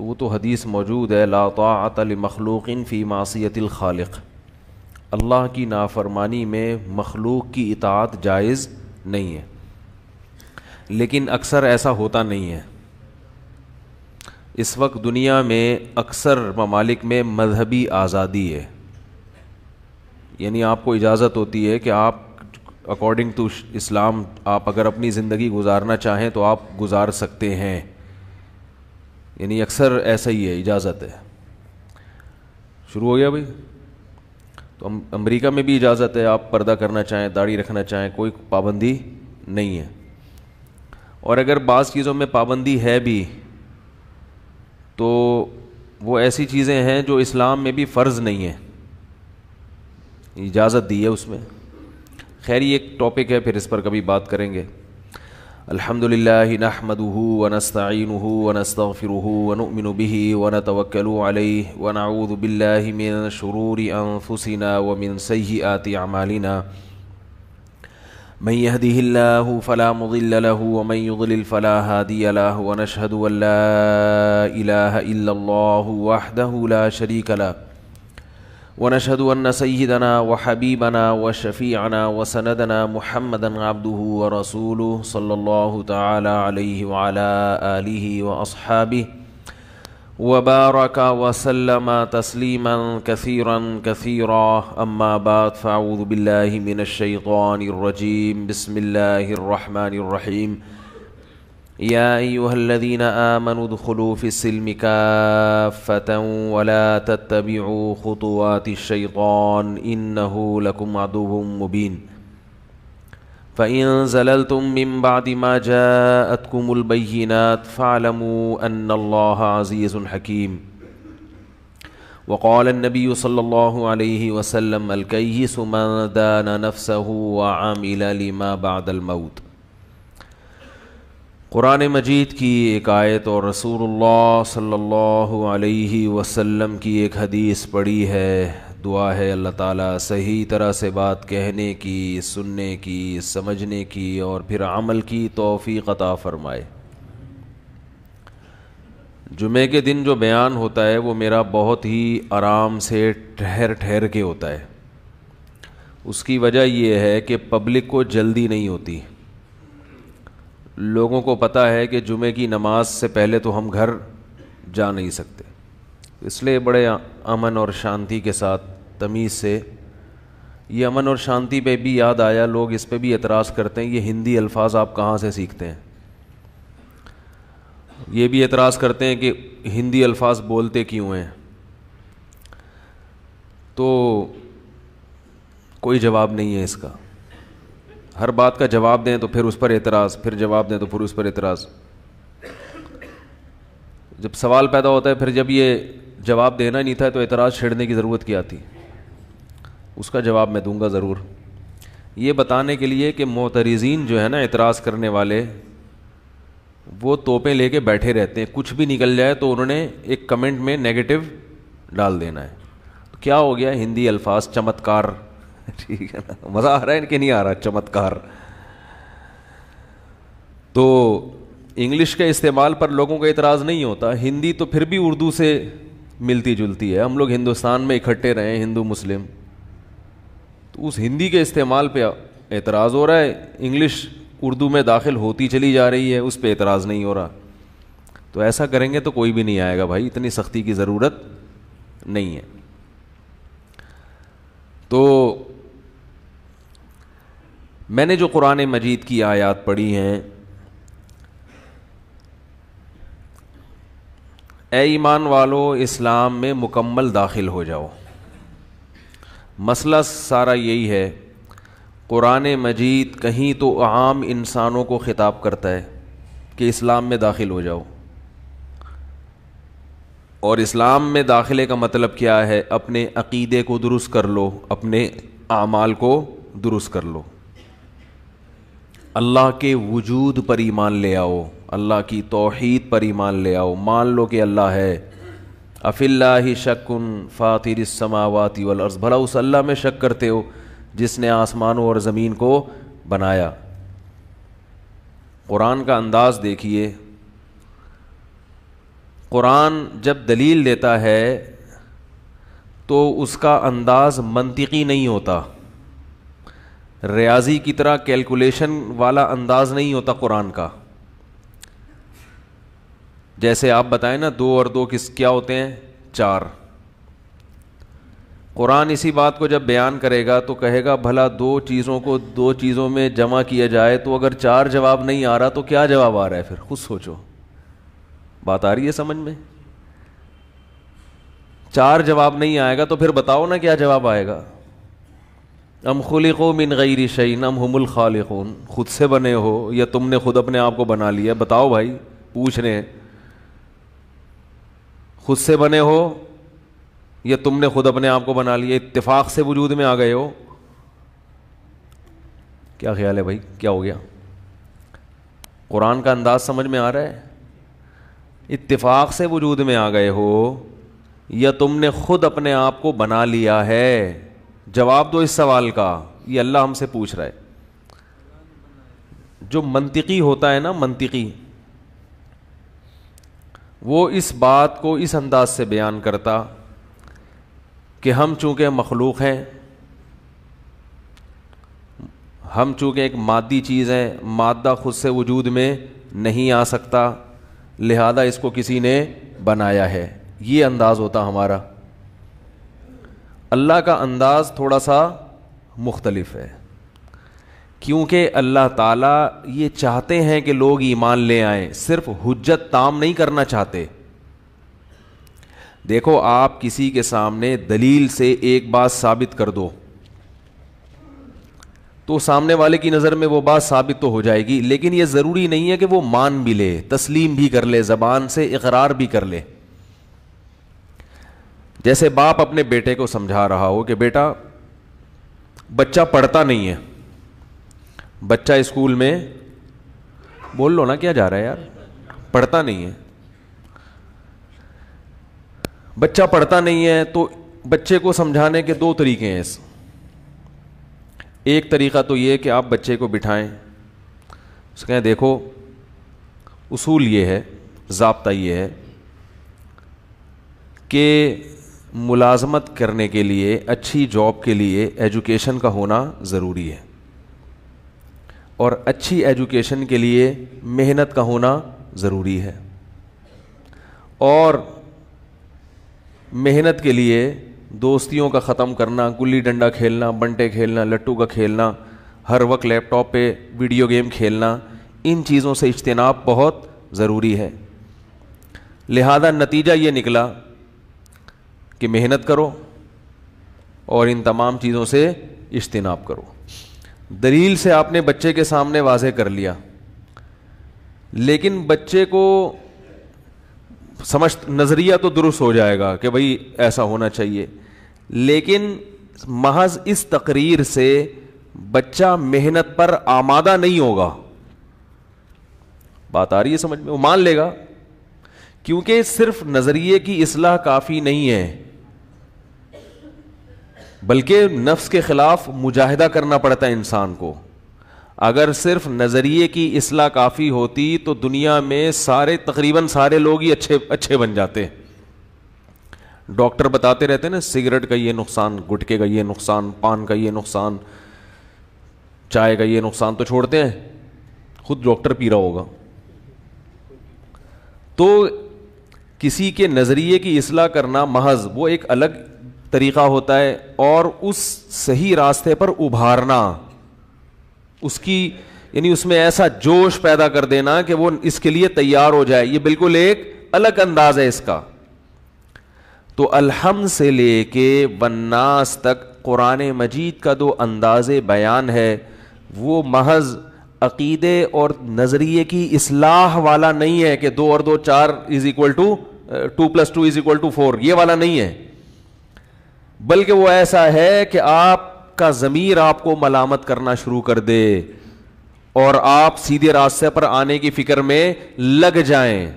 تو وہ تو حدیث موجود ہے، لا طاعۃ لمخلوق فی معصیۃ الخالق، اللہ کی نافرمانی میں مخلوق کی اطاعت جائز نہیں ہے. لیکن اکثر ایسا ہوتا نہیں ہے. اس وقت دنیا میں اکثر ممالک میں مذہبی آزادی ہے، یعنی آپ کو اجازت ہوتی ہے کہ آپ اکارڈنگ ٹو اسلام آپ اگر اپنی زندگی گزارنا چاہیں تو آپ گزار سکتے ہیں. یعنی اکثر ایسا ہی ہے، اجازت ہے. شروع ہو گیا بھائی. تو امریکہ میں بھی اجازت ہے، آپ پردہ کرنا چاہیں، داڑھی رکھنا چاہیں، کوئی پابندی نہیں ہے. اور اگر بعض چیزوں میں پابندی ہے بھی تو وہ ایسی چیزیں ہیں جو اسلام میں بھی فرض نہیں ہیں، اجازت دی ہے اس میں. خیر یہ ایک ٹاپک ہے، پھر اس پر کبھی بات کریں گے. الحمدللہ نحمدہ ونستعینہ ونستغفرہ ونؤمن بہ ونتوکل علیہ ونعوذ باللہ من شرور انفسنا ومن سیئات اعمالنا. من يهده الله فلا مضل له ومن يضلل فلا هادي له ونشهد أن لا إله إلا الله وحده لا شريك له ونشهد أن سيدنا وحبيبنا وشفيعنا وسندنا محمدا عبده ورسوله صلى الله تعالى عليه وعلى آله وأصحابه وبارك وسلم تسليما كثيرا كثيرا. أما بعد فأعوذ بالله من الشيطان الرجيم. بسم الله الرحمن الرحيم. يا أيها الذين آمنوا ادخلوا في السلم كافة ولا تتبعوا خطوات الشيطان إنه لكم عدو مبين. فإن زللتم من بعد ما جاءتكم البينات فاعلموا أن الله عزيز حكيم. وقال النبي صلى الله عليه وسلم الكيس من دان نفسه وعمل لما بعد الموت. قرآن مجید کی ایک آیت اور رسول اللہ صلی اللہ علیہ وسلم کی ایک حدیث پڑھی ہے. دعا ہے اللہ تعالیٰ صحیح طرح سے بات کہنے کی، سننے کی، سمجھنے کی اور پھر عمل کی توفیق عطا فرمائے. جمعے کے دن جو بیان ہوتا ہے وہ میرا بہت ہی آرام سے ٹھہر ٹھہر کے ہوتا ہے. اس کی وجہ یہ ہے کہ پبلک کو جلدی نہیں ہوتی. لوگوں کو پتہ ہے کہ جمعے کی نماز سے پہلے تو ہم گھر جا نہیں سکتے، اس لیے بڑے امن اور شانتی کے ساتھ تمیز سے. یہ امن اور شانتی پہ بھی یاد آیا، لوگ اس پہ بھی اعتراض کرتے ہیں یہ ہندی الفاظ آپ کہاں سے سیکھتے ہیں. یہ بھی اعتراض کرتے ہیں کہ ہندی الفاظ بولتے کیوں ہیں. تو کوئی جواب نہیں ہے اس کا. ہر بات کا جواب دیں تو پھر اس پر اعتراض، پھر جواب دیں تو پھر اس پر اعتراض. جب سوال پیدا ہوتا ہے پھر جب یہ جواب دینا نہیں تھا تو اعتراض چھیڑنے کی ضرورت کیا تھی. اس کا جواب میں دوں گا ضرور، یہ بتانے کے لیے کہ معترضین جو ہے نا، اعتراض کرنے والے، وہ توپیں لے کے بیٹھے رہتے ہیں. کچھ بھی نکل جائے تو انہوں نے ایک کمنٹ میں نیگیٹو ڈال دینا ہے. تو کیا ہو گیا ہندی الفاظ چمتکار، ٹھیک ہے نا، مزہ آ رہا ہے کہ نہیں آ رہا چمتکار. تو انگلش کے استعمال پر لوگوں کا اعتراض نہیں ہوتا. ہندی تو پھر بھی اردو سے ملتی جلتی ہے، ہم لوگ ہندوستان میں اکٹھے رہے ہیں ہندو مسلم، تو اس ہندی کے استعمال پہ اعتراض ہو رہا ہے. انگلش اردو میں داخل ہوتی چلی جا رہی ہے، اس پہ اعتراض نہیں ہو رہا. تو ایسا کریں گے تو کوئی بھی نہیں آئے گا بھائی، اتنی سختی کی ضرورت نہیں ہے. تو میں نے جو قرآن مجید کی آیات پڑھی ہیں، اے ایمان والو اسلام میں مکمل داخل ہو جاؤ. مسئلہ سارا یہی ہے. قرآن مجید کہیں تو عام انسانوں کو خطاب کرتا ہے کہ اسلام میں داخل ہو جاؤ، اور اسلام میں داخلے کا مطلب کیا ہے؟ اپنے عقیدے کو درست کر لو، اپنے اعمال کو درست کر لو، اللہ کے وجود پر ایمان لے آؤ، اللہ کی توحید پر ایمان لے آؤ، مان لو کہ اللہ ہے. افی اللہ شک فاطر السماوات والارض، بھلا اس اللہ میں شک کرتے ہو جس نے آسمانوں اور زمین کو بنایا. قرآن کا انداز دیکھیے قرآن جب دلیل دیتا ہے تو اس کا انداز منطقی نہیں ہوتا، ریاضی کی طرح کیلکولیشن والا انداز نہیں ہوتا قرآن کا. جیسے آپ بتائیں نا 2 اور 2 کیا ہوتے ہیں؟ 4. قرآن اسی بات کو جب بیان کرے گا تو کہے گا بھلا 2 چیزوں کو 2 چیزوں میں جمع کیا جائے تو اگر 4 جواب نہیں آ رہا تو کیا جواب آ رہا ہے؟ پھر خود سوچو. بات آ رہی ہے سمجھ میں؟ 4 جواب نہیں آئے گا تو پھر بتاؤ نا کیا جواب آئے گا. ام خلقوا من غیر شیء ام هم الخالقون، خود سے بنے ہو یا تم نے خود اپنے آپ کو بنا لیا؟ بتاؤ بھائی، پوچھ رہے ہیں. خود سے بنے ہو یا تم نے خود اپنے آپ کو بنا لیا؟ اتفاق سے وجود میں آ گئے ہو؟ کیا خیال ہے بھائی، کیا ہو گیا؟ قرآن کا انداز سمجھ میں آ رہا ہے؟ اتفاق سے وجود میں آ گئے ہو یا تم نے خود اپنے آپ کو بنا لیا ہے؟ جواب دو اس سوال کا. یہ اللہ ہم سے پوچھ رہا ہے. جو منطقی ہوتا ہے نا، منطقی، وہ اس بات کو اس انداز سے بیان کرتا کہ ہم چونکہ مخلوق ہیں، ہم چونکہ ایک مادی چیز ہیں، مادہ خود سے وجود میں نہیں آ سکتا، لہذا اس کو کسی نے بنایا ہے. یہ انداز ہوتا ہمارا. اللہ کا انداز تھوڑا سا مختلف ہے، کیونکہ اللہ تعالیٰ یہ چاہتے ہیں کہ لوگ ایمان لے آئیں، صرف حجت تام نہیں کرنا چاہتے. دیکھو، آپ کسی کے سامنے دلیل سے ایک بات ثابت کر دو تو سامنے والے کی نظر میں وہ بات ثابت تو ہو جائے گی، لیکن یہ ضروری نہیں ہے کہ وہ مان بھی لے، تسلیم بھی کر لے، زبان سے اقرار بھی کر لے. جیسے باپ اپنے بیٹے کو سمجھا رہا ہو کہ بیٹا، بچہ پڑھتا نہیں ہے، بچہ اسکول میں، بول لو نا کیا جا رہا ہے یار، پڑھتا نہیں ہے، بچہ پڑھتا نہیں ہے. تو بچے کو سمجھانے کے 2 طریقے ہیں. ایک طریقہ تو یہ کہ آپ بچے کو بٹھائیں، اس کہیں دیکھو اصول یہ ہے، ضابطہ یہ ہے کہ ملازمت کرنے کے لیے، اچھی جاب کے لیے ایجوکیشن کا ہونا ضروری ہے، اور اچھی ایجوکیشن کے لیے محنت کا ہونا ضروری ہے، اور محنت کے لیے دوستیوں کا ختم کرنا، گلی ڈنڈا کھیلنا، بنٹے کھیلنا، لٹو کا کھیلنا، ہر وقت لیپ ٹاپ پہ ویڈیو گیم کھیلنا، ان چیزوں سے اجتناب بہت ضروری ہے. لہذا نتیجہ یہ نکلا کہ محنت کرو اور ان تمام چیزوں سے اجتناب کرو. دلیل سے آپ نے بچے کے سامنے واضح کر لیا، لیکن بچے کو سمجھ، نظریہ تو درست ہو جائے گا کہ بھئی ایسا ہونا چاہیے، لیکن محض اس تقریر سے بچہ محنت پر آمادہ نہیں ہوگا. بات آ رہی ہے سمجھ میں؟ وہ مان لے گا، کیونکہ صرف نظریے کی اصلاح کافی نہیں ہے، بلکہ نفس کے خلاف مجاہدہ کرنا پڑتا ہے انسان کو. اگر صرف نظریے کی اصلاح کافی ہوتی تو دنیا میں تقریباً سارے لوگ ہی اچھے بن جاتے. ڈاکٹر بتاتے رہتے ہیں نا، سگریٹ کا یہ نقصان، گٹکے کا یہ نقصان، پان کا یہ نقصان، چائے کا یہ نقصان، تو چھوڑتے ہیں؟ خود ڈاکٹر پی رہا ہوگا. تو کسی کے نظریے کی اصلاح کرنا محض وہ ایک الگ طریقہ ہوتا ہے، اور اس صحیح راستے پر ابھارنا، اس کی یعنی اس میں ایسا جوش پیدا کر دینا کہ وہ اس کے لیے تیار ہو جائے، یہ بالکل ایک الگ انداز ہے اس کا. تو الحمد سے لے کے والناس تک قرآن مجید کا جو انداز بیان ہے وہ محض عقیدے اور نظریے کی اصلاح والا نہیں ہے کہ 2 اور 2 4 = 2 + 2 = 4، یہ والا نہیں ہے، بلکہ وہ ایسا ہے کہ آپ کا ضمیر آپ کو ملامت کرنا شروع کر دے اور آپ سیدھے راستے پر آنے کی فکر میں لگ جائیں.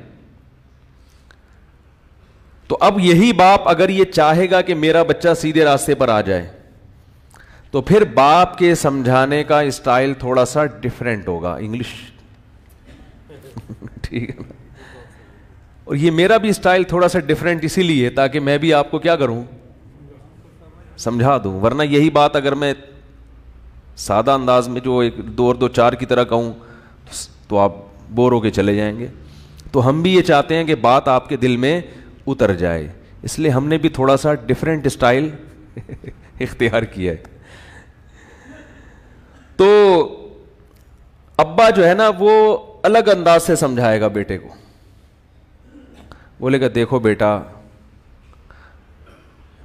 تو اب یہی باپ اگر یہ چاہے گا کہ میرا بچہ سیدھے راستے پر آ جائے تو پھر باپ کے سمجھانے کا اسٹائل تھوڑا سا ڈیفرنٹ ہوگا. انگلش ٹھیک ہے نا؟ اور یہ میرا بھی اسٹائل تھوڑا سا ڈفرینٹ اسی لیے تاکہ میں بھی آپ کو کیا کروں, سمجھا دوں. ورنہ یہی بات اگر میں سادہ انداز میں جو ایک 2 اور 2 4 کی طرح کہوں تو آپ بور ہو کے چلے جائیں گے. تو ہم بھی یہ چاہتے ہیں کہ بات آپ کے دل میں اتر جائے, اس لیے ہم نے بھی تھوڑا سا ڈفرینٹ اسٹائل اختیار کیا ہے. تو ابا جو ہے نا وہ الگ انداز سے سمجھائے گا بیٹے کو, بولے گا دیکھو بیٹا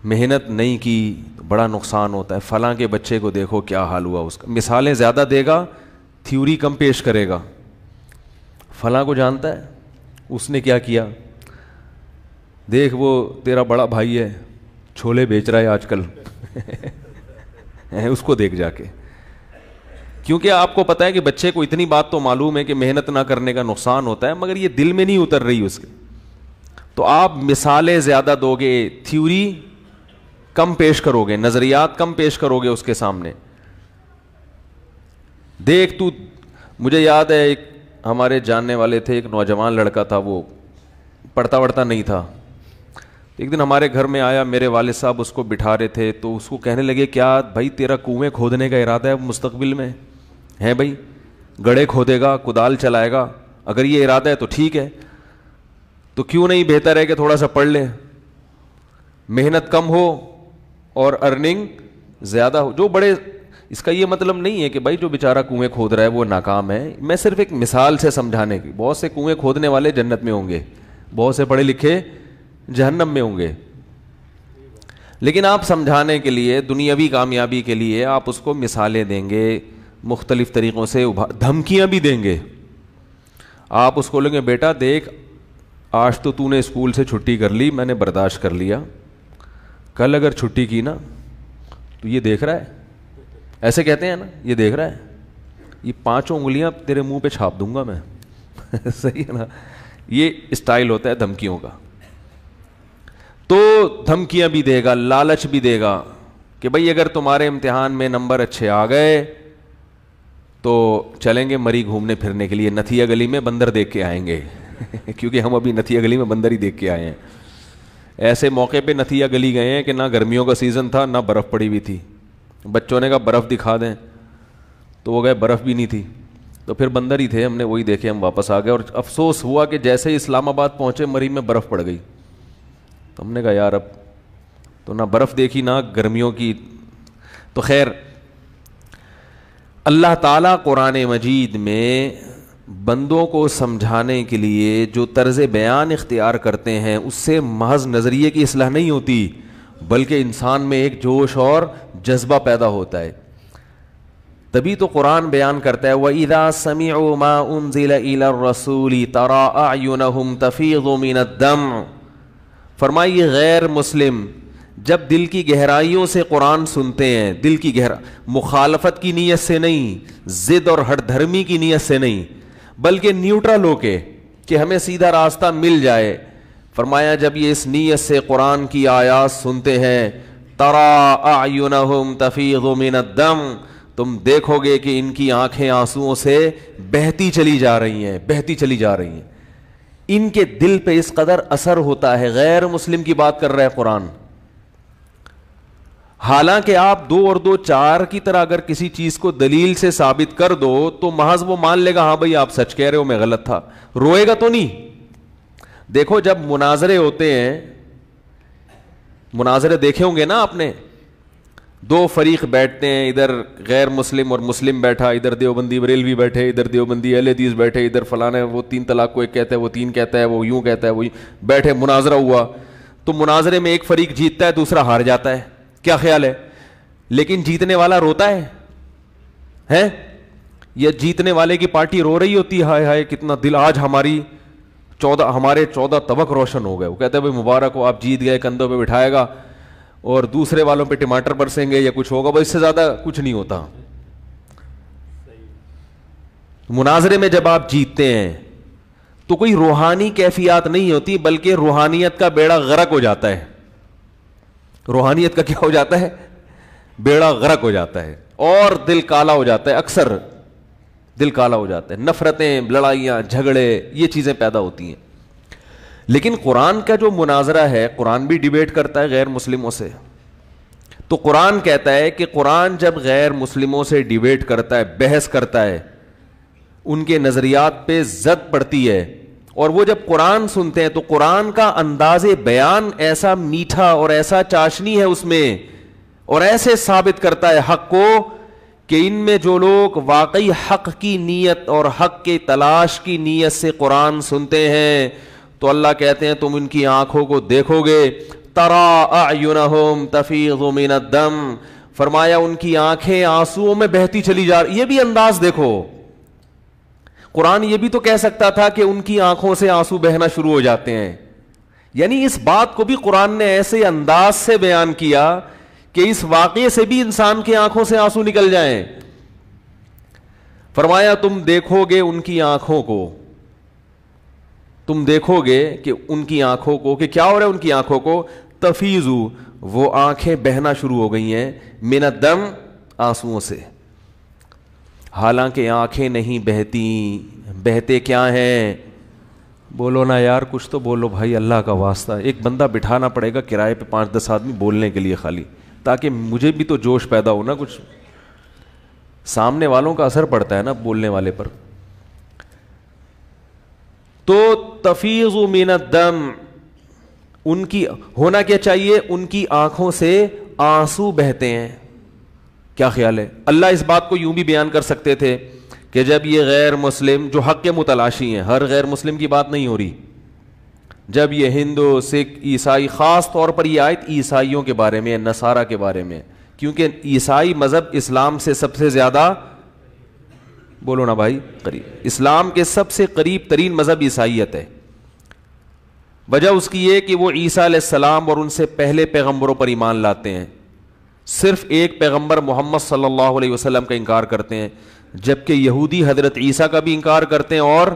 محنت نہیں کی تو بڑا نقصان ہوتا ہے, فلاں کے بچے کو دیکھو کیا حال ہوا اس کا. مثالیں زیادہ دے گا, تھیوری کم پیش کرے گا. فلاں کو جانتا ہے اس نے کیا کیا, دیکھ وہ تیرا بڑا بھائی ہے چھولے بیچ رہا ہے آج کل اس کو دیکھ جا کے. کیونکہ آپ کو پتا ہے کہ بچے کو اتنی بات تو معلوم ہے کہ محنت نہ کرنے کا نقصان ہوتا ہے, مگر یہ دل میں نہیں اتر رہی اس کے. تو آپ مثالیں زیادہ دو گے, تھیوری کم پیش کرو گے, نظریات کم پیش کرو گے اس کے سامنے. دیکھ تو, مجھے یاد ہے ایک ہمارے جاننے والے تھے, ایک نوجوان لڑکا تھا, وہ پڑھتا وڑھتا نہیں تھا. ایک دن ہمارے گھر میں آیا, میرے والد صاحب اس کو بٹھا رہے تھے, تو اس کو کہنے لگے کیا بھائی تیرا کنویں کھودنے کا ارادہ ہے مستقبل میں ہے بھائی, گڑھے کھودے گا, کدال چلائے گا, اگر یہ ارادہ ہے تو ٹھیک ہے, تو کیوں نہیں بہتر ہے کہ تھوڑا سا پڑھ لے, محنت کم ہو اور ارننگ زیادہ ہو. جو بڑے, اس کا یہ مطلب نہیں ہے کہ بھائی جو بیچارہ کنویں کھود رہا ہے وہ ناکام ہے, میں صرف ایک مثال سے سمجھانے کی. بہت سے کنویں کھودنے والے جنت میں ہوں گے, بہت سے پڑھے لکھے جہنم میں ہوں گے, لیکن آپ سمجھانے کے لیے, دنیاوی کامیابی کے لیے آپ اس کو مثالیں دیں گے, مختلف طریقوں سے دھمکیاں بھی دیں گے. آپ اس کو لیں گے بیٹا دیکھ آج تو نے اسکول سے چھٹی کر لی, میں نے برداشت کر لیا, کل اگر چھٹی کی نا تو یہ دیکھ رہا ہے, ایسے کہتے ہیں نا, یہ دیکھ رہا ہے, یہ 5 انگلیاں تیرے منہ پہ چھاپ دوں گا میں صحیح ہے نا. یہ اسٹائل ہوتا ہے دھمکیوں کا. تو دھمکیاں بھی دے گا, لالچ بھی دے گا کہ بھائی اگر تمہارے امتحان میں نمبر اچھے آ گئے تو چلیں گے مری گھومنے پھرنے کے لیے, نتھیا گلی میں بندر دیکھ کے آئیں گے کیونکہ ہم ابھی نتھیا گلی میں بندر ہی دیکھ کے آئے ہیں. ایسے موقع پہ نتھیا گلی گئے ہیں کہ نہ گرمیوں کا سیزن تھا نہ برف پڑی ہوئی تھی. بچوں نے کہا برف دکھا دیں, تو وہ گئے, برف بھی نہیں تھی, تو پھر بندر ہی تھے, ہم نے وہی دیکھے, ہم واپس آ گئے. اور افسوس ہوا کہ جیسے ہی اسلام آباد پہنچے مری میں برف پڑ گئی. تو ہم نے کہا یار اب تو نہ برف دیکھی نہ گرمیوں کی. تو خیر, اللہ تعالیٰ قرآن مجید میں بندوں کو سمجھانے کے لیے جو طرز بیان اختیار کرتے ہیں اس سے محض نظریے کی اصلاح نہیں ہوتی, بلکہ انسان میں ایک جوش اور جذبہ پیدا ہوتا ہے. تبھی تو قرآن بیان کرتا ہے وَإِذَا سَمِعُوا مَا أُنزِلَ إِلَى الرَّسُولِ تَرَىٰ أَعْيُنَهُمْ تَفِيضُ مِنَ الدَّمْعِ. فرمائیے غیر مسلم جب دل کی گہرائیوں سے قرآن سنتے ہیں, دل کی مخالفت کی نیت سے نہیں, ضد اور ہٹ دھرمی کی نیت سے نہیں, بلکہ نیوٹرل ہو کے کہ ہمیں سیدھا راستہ مل جائے, فرمایا جب یہ اس نیت سے قرآن کی آیات سنتے ہیں تَرَىٰ أَعْيُنَهُمْ تَفِيضُ مِنَ الدَّمْعِ, تم دیکھو گے کہ ان کی آنکھیں آنسوؤں سے بہتی چلی جا رہی ہیں, بہتی چلی جا رہی ہیں. ان کے دل پہ اس قدر اثر ہوتا ہے. غیر مسلم کی بات کر رہا ہے قرآن. حالانکہ آپ 2 اور 2 4 کی طرح اگر کسی چیز کو دلیل سے ثابت کر دو تو محض وہ مان لے گا ہاں بھائی آپ سچ کہہ رہے ہو, میں غلط تھا, روئے گا تو نہیں. دیکھو جب مناظرے ہوتے ہیں, مناظرے دیکھے ہوں گے نا آپ نے, 2 فریق بیٹھتے ہیں, ادھر غیر مسلم اور مسلم بیٹھا, ادھر دیوبندی بریلوی بیٹھے, ادھر دیوبندی اہل حدیث بیٹھے, ادھر فلانا وہ 3 طلاق کو ایک کہتا ہے, وہ 3 کہتا ہے, وہ یوں کہتا ہے, وہ بیٹھے, مناظرہ ہوا. تو مناظرے میں ایک فریق جیتتا ہے, دوسرا ہار جاتا ہے. کیا خیال ہے؟ لیکن جیتنے والا روتا ہے یا جیتنے والے کی پارٹی رو رہی ہوتی ہے, ہائے ہائے کتنا دل, آج ہمارے 14 طبق روشن ہو گئے. وہ کہتے ہیں بھائی مبارک ہو آپ جیت گئے, کندھوں پہ بٹھائے گا, اور دوسرے والوں پہ ٹماٹر برسیں گے یا کچھ ہوگا, بس اس سے زیادہ کچھ نہیں ہوتا. مناظرے میں جب آپ جیتتے ہیں تو کوئی روحانی کیفیات نہیں ہوتی, بلکہ روحانیت کا بیڑا غرق ہو جاتا ہے. روحانیت کا کیا ہو جاتا ہے؟ بیڑا غرق ہو جاتا ہے, اور دل کالا ہو جاتا ہے. اکثر دل کالا ہو جاتا ہے, نفرتیں, لڑائیاں, جھگڑے, یہ چیزیں پیدا ہوتی ہیں. لیکن قرآن کا جو مناظرہ ہے، قرآن بھی ڈیبیٹ کرتا ہے غیر مسلموں سے. تو قرآن کہتا ہے کہ قرآن جب غیر مسلموں سے ڈیبیٹ کرتا ہے، بحث کرتا ہے، ان کے نظریات پہ زد پڑتی ہے، اور وہ جب قرآن سنتے ہیں تو قرآن کا انداز بیان ایسا میٹھا اور ایسا چاشنی ہے اس میں، اور ایسے ثابت کرتا ہے حق کو کہ ان میں جو لوگ واقعی حق کی نیت اور حق کے تلاش کی نیت سے قرآن سنتے ہیں تو اللہ کہتے ہیں تم ان کی آنکھوں کو دیکھو گے، ترا اعینہم تفیض من الدم، فرمایا ان کی آنکھیں آنسوؤں میں بہتی چلی جا رہی. یہ بھی انداز دیکھو، قرآن یہ بھی تو کہہ سکتا تھا کہ ان کی آنکھوں سے آنسو بہنا شروع ہو جاتے ہیں. یعنی اس بات کو بھی قرآن نے ایسے انداز سے بیان کیا کہ اس واقعے سے بھی انسان کی آنکھوں سے آنسو نکل جائیں. فرمایا تم دیکھو گے ان کی آنکھوں کو، تم دیکھو گے کہ ان کی آنکھوں کو، کہ کیا ہو رہا ہے ان کی آنکھوں کو، تفیضو، وہ آنکھیں بہنا شروع ہو گئی ہیں، من الدم، آنسوؤں سے. حالانکہ آنکھیں نہیں بہتی، بہتے کیا ہیں؟ بولو نا یار، کچھ تو بولو بھائی، اللہ کا واسطہ. ایک بندہ بٹھانا پڑے گا کرائے پہ 5-10 آدمی بولنے کے لیے خالی، تاکہ مجھے بھی تو جوش پیدا ہو نا. کچھ سامنے والوں کا اثر پڑتا ہے نا بولنے والے پر. تو تفیض من الدم، ان کی ہونا کیا چاہیے؟ ان کی آنکھوں سے آنسو بہتے ہیں. کیا خیال ہے؟ اللہ اس بات کو یوں بھی بیان کر سکتے تھے کہ جب یہ غیر مسلم جو حق کے متلاشی ہیں، ہر غیر مسلم کی بات نہیں ہو رہی، جب یہ ہندو، سکھ، عیسائی، خاص طور پر یہ آیت عیسائیوں کے بارے میں، نصارہ کے بارے میں، کیونکہ عیسائی مذہب اسلام سے سب سے زیادہ، بولو نا بھائی، قریب، اسلام کے سب سے قریب ترین مذہب عیسائیت ہے. وجہ اس کی یہ کہ وہ عیسیٰ علیہ السلام اور ان سے پہلے پیغمبروں پر ایمان لاتے ہیں. صرف ایک پیغمبر محمد صلی اللہ علیہ وسلم کا انکار کرتے ہیں، جبکہ یہودی حضرت عیسیٰ کا بھی انکار کرتے ہیں اور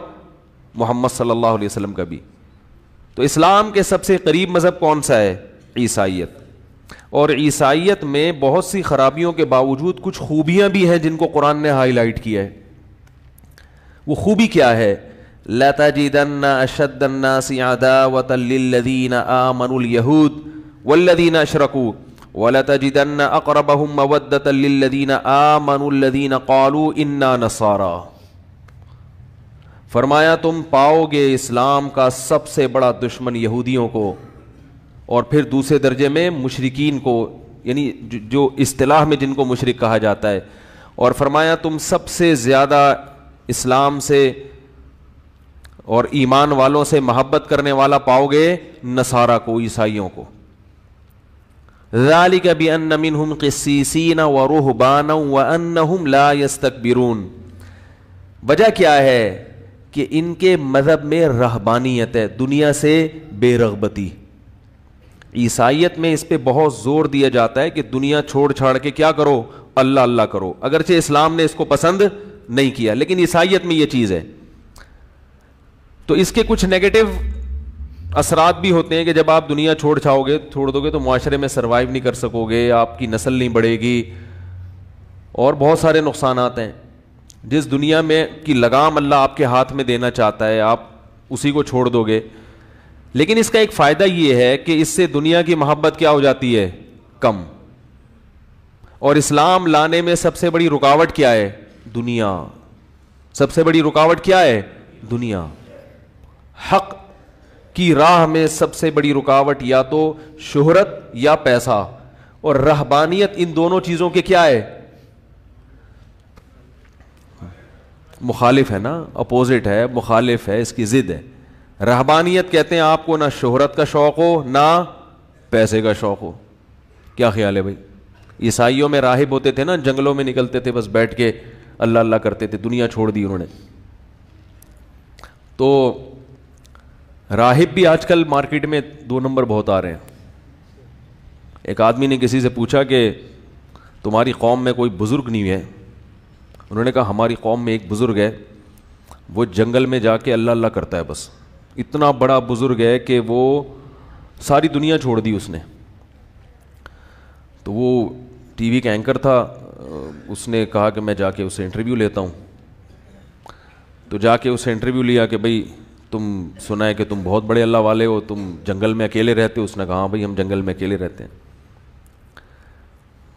محمد صلی اللہ علیہ وسلم کا بھی. تو اسلام کے سب سے قریب مذہب کون سا ہے؟ عیسائیت. اور عیسائیت میں بہت سی خرابیوں کے باوجود کچھ خوبیاں بھی ہیں جن کو قرآن نے ہائی لائٹ کیا ہے. وہ خوبی کیا ہے؟ لَتَجِدَنَّ أَشَدَّ النَّاسِ عَدَاوَةً لِلَّذِينَ آمَنُوا الْيَهُودَ وَالَّذِينَ أَشْرَكُوا وَلَتَجِدَنَّ أَقْرَبَهُمْ مَوَدَّةً لِلَّذِينَ آمَنُوا الَّذِينَ قَالُوا إِنَّا نَصَارَىٰ. فرمایا تم پاؤ گے اسلام کا سب سے بڑا دشمن یہودیوں کو، اور پھر دوسرے درجے میں مشرکین کو، یعنی جو اصطلاح میں جن کو مشرک کہا جاتا ہے. اور فرمایا تم سب سے زیادہ اسلام سے اور ایمان والوں سے محبت کرنے والا پاؤ گے نصارہ کو، عیسائیوں کو. ذالک بأن منہم قسیسین ورہبانا وانہم لا یستکبرون. وجہ کیا ہے؟ کہ ان کے مذہب میں رہبانیت ہے، دنیا سے بے رغبتی. عیسائیت میں اس پہ بہت زور دیا جاتا ہے کہ دنیا چھوڑ چھاڑ کے کیا کرو؟ اللہ اللہ کرو. اگرچہ اسلام نے اس کو پسند نہیں کیا، لیکن عیسائیت میں یہ چیز ہے. تو اس کے کچھ نیگیٹو اثرات بھی ہوتے ہیں کہ جب آپ دنیا چھوڑ دو گے تو معاشرے میں سروائیو نہیں کر سکو گے، آپ کی نسل نہیں بڑھے گی، اور بہت سارے نقصانات ہیں. جس دنیا میں کی لگام اللہ آپ کے ہاتھ میں دینا چاہتا ہے آپ اسی کو چھوڑ دو گے. لیکن اس کا ایک فائدہ یہ ہے کہ اس سے دنیا کی محبت کیا ہو جاتی ہے؟ کم. اور اسلام لانے میں سب سے بڑی رکاوٹ کیا ہے؟ دنیا. سب سے بڑی رکاوٹ کیا ہے؟ دنیا. حق کی راہ میں سب سے بڑی رکاوٹ یا تو شہرت یا پیسہ، اور رہبانیت ان دونوں چیزوں کے کیا ہے؟ مخالف ہے نا، اپوزٹ ہے، مخالف ہے، اس کی ضد ہے. رہبانیت کہتے ہیں آپ کو نہ شہرت کا شوق ہو نہ پیسے کا شوق ہو. کیا خیال ہے بھائی؟ عیسائیوں میں راہب ہوتے تھے نا، جنگلوں میں نکلتے تھے، بس بیٹھ کے اللہ اللہ کرتے تھے، دنیا چھوڑ دی انہوں نے. تو راہب بھی آج کل مارکیٹ میں 2 نمبر بہت آ رہے ہیں. ایک آدمی نے کسی سے پوچھا کہ تمہاری قوم میں کوئی بزرگ نہیں ہے؟ انہوں نے کہا ہماری قوم میں ایک بزرگ ہے، وہ جنگل میں جا کے اللہ اللہ کرتا ہے، بس اتنا بڑا بزرگ ہے کہ وہ ساری دنیا چھوڑ دی اس نے. تو وہ ٹی وی کا اینکر تھا، اس نے کہا کہ میں جا کے اسے انٹرویو لیتا ہوں. تو جا کے اسے انٹرویو لیا کہ بھئی تم سنا ہے کہ تم بہت بڑے اللہ والے ہو, تم جنگل میں اکیلے رہتے ہو. اس نے کہا ہاں بھائی ہم جنگل میں اکیلے رہتے ہیں.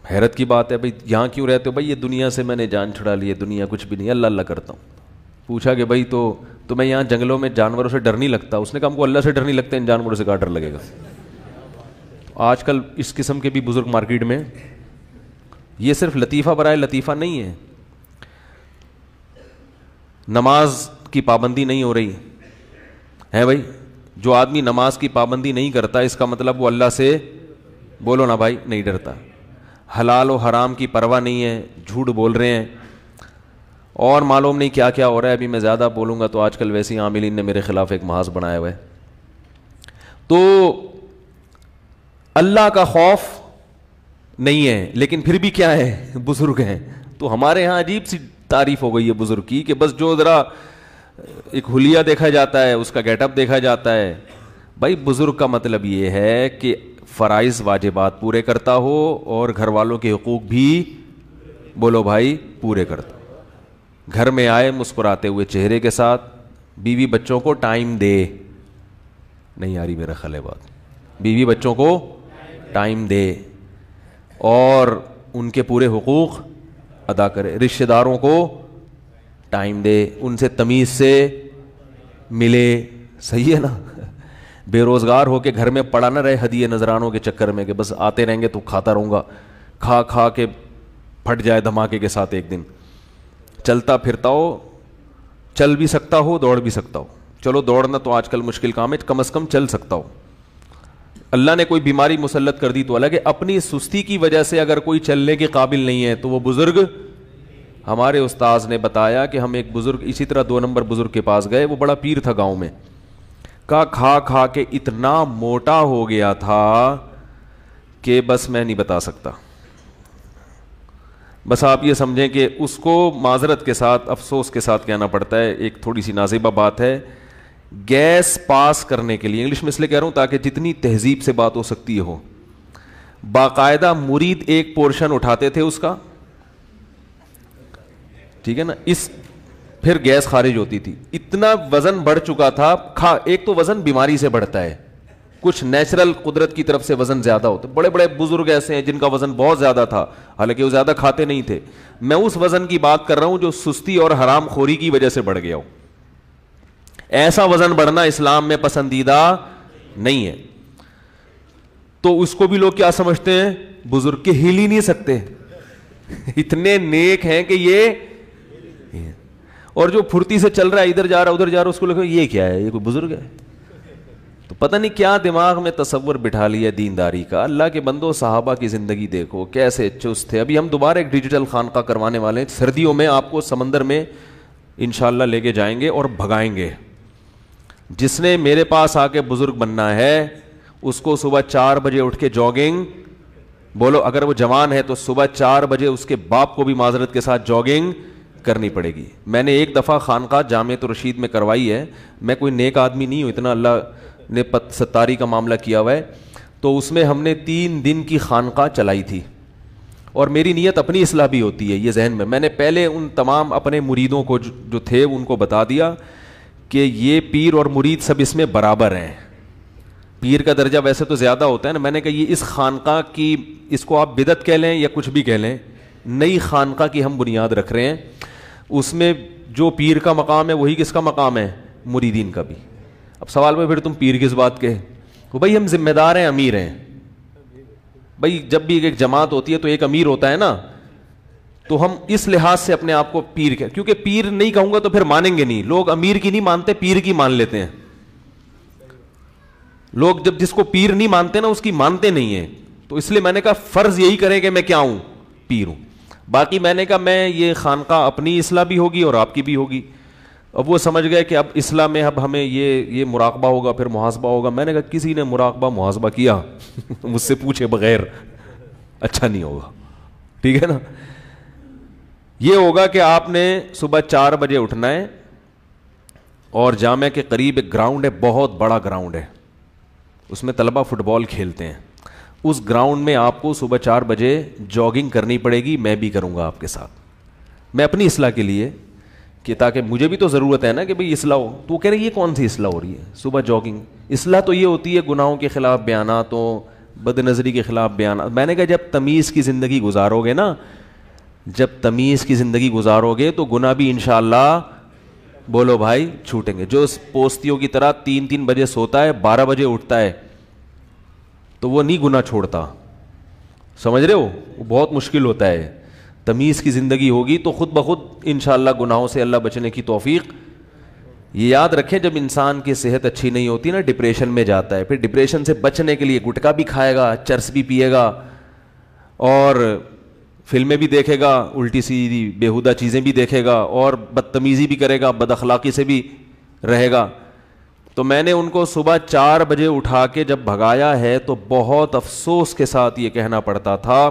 حیرت کی بات ہے بھائی یہاں کیوں رہتے ہو؟ بھائی یہ دنیا سے میں نے جان چھڑا لی ہے, دنیا کچھ بھی نہیں, اللہ اللہ کرتا ہوں. پوچھا کہ بھائی تو تمہیں یہاں جنگلوں میں جانوروں سے ڈر نہیں لگتا؟ اس نے کہا ہم کو اللہ سے ڈر نہیں لگتا, ان جانوروں سے کہاں ڈر لگے گا. آج کل اس قسم کے بھی بزرگ مارکیٹ میں. یہ صرف لطیفہ برائے لطیفہ نہیں ہے. نماز کی پابندی نہیں ہو رہی ہے بھائی, جو آدمی نماز کی پابندی نہیں کرتا اس کا مطلب وہ اللہ سے, بولو نا بھائی, نہیں ڈرتا. حلال و حرام کی پرواہ نہیں ہے, جھوٹ بول رہے ہیں, اور معلوم نہیں کیا کیا ہو رہا ہے. ابھی میں زیادہ بولوں گا تو آج کل ویسے ہی عاملین نے میرے خلاف ایک محاذ بنایا ہوا ہے. تو اللہ کا خوف نہیں ہے, لیکن پھر بھی کیا ہے, بزرگ ہیں. تو ہمارے ہاں عجیب سی تعریف ہو گئی ہے بزرگ کی کہ بس جو ذرا ایک حلیہ دیکھا جاتا ہے, اس کا گیٹ اپ دیکھا جاتا ہے. بھائی بزرگ کا مطلب یہ ہے کہ فرائض واجبات پورے کرتا ہو اور گھر والوں کے حقوق بھی, بولو بھائی, پورے کرتا. گھر میں آئے مسکراتے ہوئے چہرے کے ساتھ, بیوی بچوں کو ٹائم دے. نہیں آ رہی میرا خیال ہے بات, بیوی بچوں کو ٹائم دے اور ان کے پورے حقوق ادا کرے. رشتہ داروں کو ٹائم دے, ان سے تمیز سے ملے. صحیح ہے نا. بے روزگار ہو کے گھر میں پڑا نہ رہے ہدیے نذرانوں کے چکر میں کہ بس آتے رہیں گے تو کھاتا رہوں گا, کھا کھا کے پھٹ جائے دھماکے کے ساتھ ایک دن. چلتا پھرتا ہو, چل بھی سکتا ہو, دوڑ بھی سکتا ہو. چلو دوڑنا تو آج کل مشکل کام ہے, کم از کم چل سکتا ہو. اللہ نے کوئی بیماری مسلط کر دی تو الگ ہے. اپنی سستی کی وجہ سے اگر کوئی چلنے کے قابل نہیں ہے تو وہ بزرگ. ہمارے استاذ نے بتایا کہ ہم ایک بزرگ اسی طرح 2 نمبر بزرگ کے پاس گئے, وہ بڑا پیر تھا گاؤں میں, کا کھا کھا کے اتنا موٹا ہو گیا تھا کہ بس میں نہیں بتا سکتا. بس آپ یہ سمجھیں کہ اس کو معذرت کے ساتھ, افسوس کے ساتھ کہنا پڑتا ہے, ایک تھوڑی سی نازیبہ بات ہے, گیس پاس کرنے کے لیے, انگلش میں اس لیے کہہ رہا ہوں تاکہ جتنی تہذیب سے بات ہو سکتی ہو, باقاعدہ مرید ایک پورشن اٹھاتے تھے اس کا, ٹھیک ہے نا, اس پھر گیس خارج ہوتی تھی. اتنا وزن بڑھ چکا تھا. ایک تو وزن بیماری سے بڑھتا ہے, کچھ نیچرل قدرت کی طرف سے وزن زیادہ ہوتا ہے. بڑے بڑے بزرگ ایسے ہیں جن کا وزن بہت زیادہ تھا, حالانکہ وہ زیادہ کھاتے نہیں تھے. میں اس وزن کی بات کر رہا ہوں جو سستی اور حرام خوری کی وجہ سے بڑھ گیا ہو. ایسا وزن بڑھنا اسلام میں پسندیدہ نہیں ہے. تو اس کو بھی لوگ کیا سمجھتے ہیں, بزرگ کے ہل ہی نہیں سکتے, اتنے نیک ہیں کہ یہ, اور جو پھرتی سے چل رہا ہے, ادھر جا رہا ادھر جا رہا, اس کو لگا یہ کیا ہے, یہ کوئی بزرگ ہے. تو پتہ نہیں کیا دماغ میں تصور بٹھا لیا دینداری کا. اللہ کے بندو, صحابہ کی زندگی دیکھو کیسے چست تھے. ابھی ہم دوبارہ ایک ڈیجیٹل خانقاہ کروانے والے ہیں, سردیوں میں آپ کو سمندر میں انشاءاللہ لے کے جائیں گے اور بھگائیں گے. جس نے میرے پاس آ کے بزرگ بننا ہے اس کو صبح 4 بجے اٹھ کے جاگنگ, بولو اگر وہ جوان ہے تو صبح 4 بجے اس کے باپ کو بھی معذرت کے ساتھ جاگنگ کرنی پڑے گی. میں نے ایک دفعہ خانقاہ جامعۃ الرشید میں کروائی ہے. میں کوئی نیک آدمی نہیں ہوں, اتنا اللہ نے ستاری کا معاملہ کیا ہوا ہے. تو اس میں ہم نے 3 دن کی خانقاہ چلائی تھی, اور میری نیت اپنی اصلاح بھی ہوتی ہے یہ ذہن میں نے پہلے ان تمام اپنے مریدوں کو جو تھے ان کو بتا دیا کہ یہ پیر اور مرید سب اس میں برابر ہیں. پیر کا درجہ ویسے تو زیادہ ہوتا ہے نا. میں نے کہا یہ اس خانقاہ کی, اس کو آپ بدعت کہہ لیں یا کچھ بھی کہہ لیں, نئی خانقاہ کی ہم بنیاد رکھ رہے ہیں. اس میں جو پیر کا مقام ہے وہی کس کا مقام ہے, مریدین کا بھی. اب سوال میں پھر تم پیر کس بات کے, وہ بھائی ہم ذمہ دار ہیں, امیر ہیں. بھائی جب بھی ایک جماعت ہوتی ہے تو ایک امیر ہوتا ہے نا, تو ہم اس لحاظ سے اپنے آپ کو پیر کہہ, کیونکہ پیر نہیں کہوں گا تو پھر مانیں گے نہیں لوگ. امیر کی نہیں مانتے, پیر کی مان لیتے ہیں لوگ. جب جس کو پیر نہیں مانتے نا اس کی مانتے نہیں ہیں. تو اس لیے میں نے کہا فرض یہی کریں کہ میں کیا ہوں, پیر ہوں. باقی میں نے کہا میں یہ خانقاہ اپنی اصلاح بھی ہوگی اور آپ کی بھی ہوگی. اب وہ سمجھ گئے کہ اب اصلاح میں اب ہمیں یہ مراقبہ ہوگا, پھر محاسبہ ہوگا. میں نے کہا کسی نے مراقبہ محاسبہ کیا مجھ سے پوچھے بغیر اچھا نہیں ہوگا, ٹھیک ہے نا. یہ ہوگا کہ آپ نے صبح 4 بجے اٹھنا ہے, اور جامعہ کے قریب ایک گراؤنڈ ہے, بہت بڑا گراؤنڈ ہے, اس میں طلبہ فٹ بال کھیلتے ہیں. اس گراؤنڈ میں آپ کو صبح 4 بجے جاگنگ کرنی پڑے گی. میں بھی کروں گا آپ کے ساتھ, میں اپنی اصلاح کے لیے کہ تاکہ مجھے بھی تو ضرورت ہے نا کہ بھئی اصلاح ہو. تو وہ کہہ رہے یہ کون سی اصلاح ہو رہی ہے صبح جاگنگ؟ اصلاح تو یہ ہوتی ہے گناہوں کے خلاف بیاناتوں، بد نظری کے خلاف بیانات. میں نے کہا جب تمیز کی زندگی گزارو گے نا، جب تمیز کی زندگی گزارو گے تو گناہ بھی انشاءاللہ بولو بھائی چھوٹیں گے. جو پوستیوں کی طرح 3 بجے سوتا ہے 12 بجے اٹھتا ہے تو وہ نہیں گناہ چھوڑتا. سمجھ رہے ہو؟ وہ بہت مشکل ہوتا ہے. تمیز کی زندگی ہوگی تو خود بخود انشاءاللہ گناہوں سے اللہ بچنے کی توفیق. یہ یاد رکھیں جب انسان کی صحت اچھی نہیں ہوتی نا ڈپریشن میں جاتا ہے. پھر ڈپریشن سے بچنے کے لیے گٹکا بھی کھائے گا، چرس بھی پیے گا، اور فلمیں بھی دیکھے گا، الٹی سیدھی بیہودہ چیزیں بھی دیکھے گا، اور بدتمیزی بھی کرے گا، بد اخلاقی سے بھی رہے گا. تو میں نے ان کو صبح 4 بجے اٹھا کے جب بھگایا ہے تو بہت افسوس کے ساتھ یہ کہنا پڑتا تھا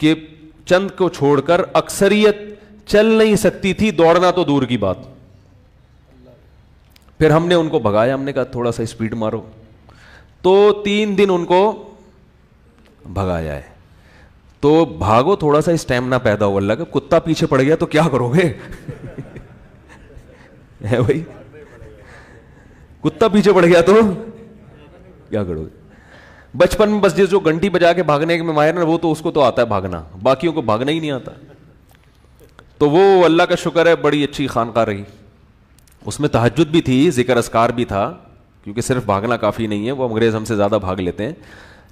کہ چند کو چھوڑ کر اکثریت چل نہیں سکتی تھی، دوڑنا تو دور کی بات. پھر ہم نے ان کو بھگایا، ہم نے کہا تھوڑا سا اسپیڈ مارو. تو 3 دن ان کو بھگایا ہے. تو بھاگو تھوڑا سا اسٹیمنا پیدا ہو. اللہ کا کتا پیچھے پڑ گیا تو کیا کرو گے؟ ہے بھائی، کتا پیچھے پڑ گیا تو کیا کرو گے؟ بچپن میں بس جو گھنٹی بجا کے بھاگنے میں ماہر نا، وہ تو اس کو تو آتا ہے بھاگنا، باقیوں کو بھاگنا ہی نہیں آتا. تو وہ اللہ کا شکر ہے بڑی اچھی خانقاہ رہی. اس میں تہجد بھی تھی، ذکر اذکار بھی تھا، کیونکہ صرف بھاگنا کافی نہیں ہے. وہ انگریز ہم سے زیادہ بھاگ لیتے ہیں،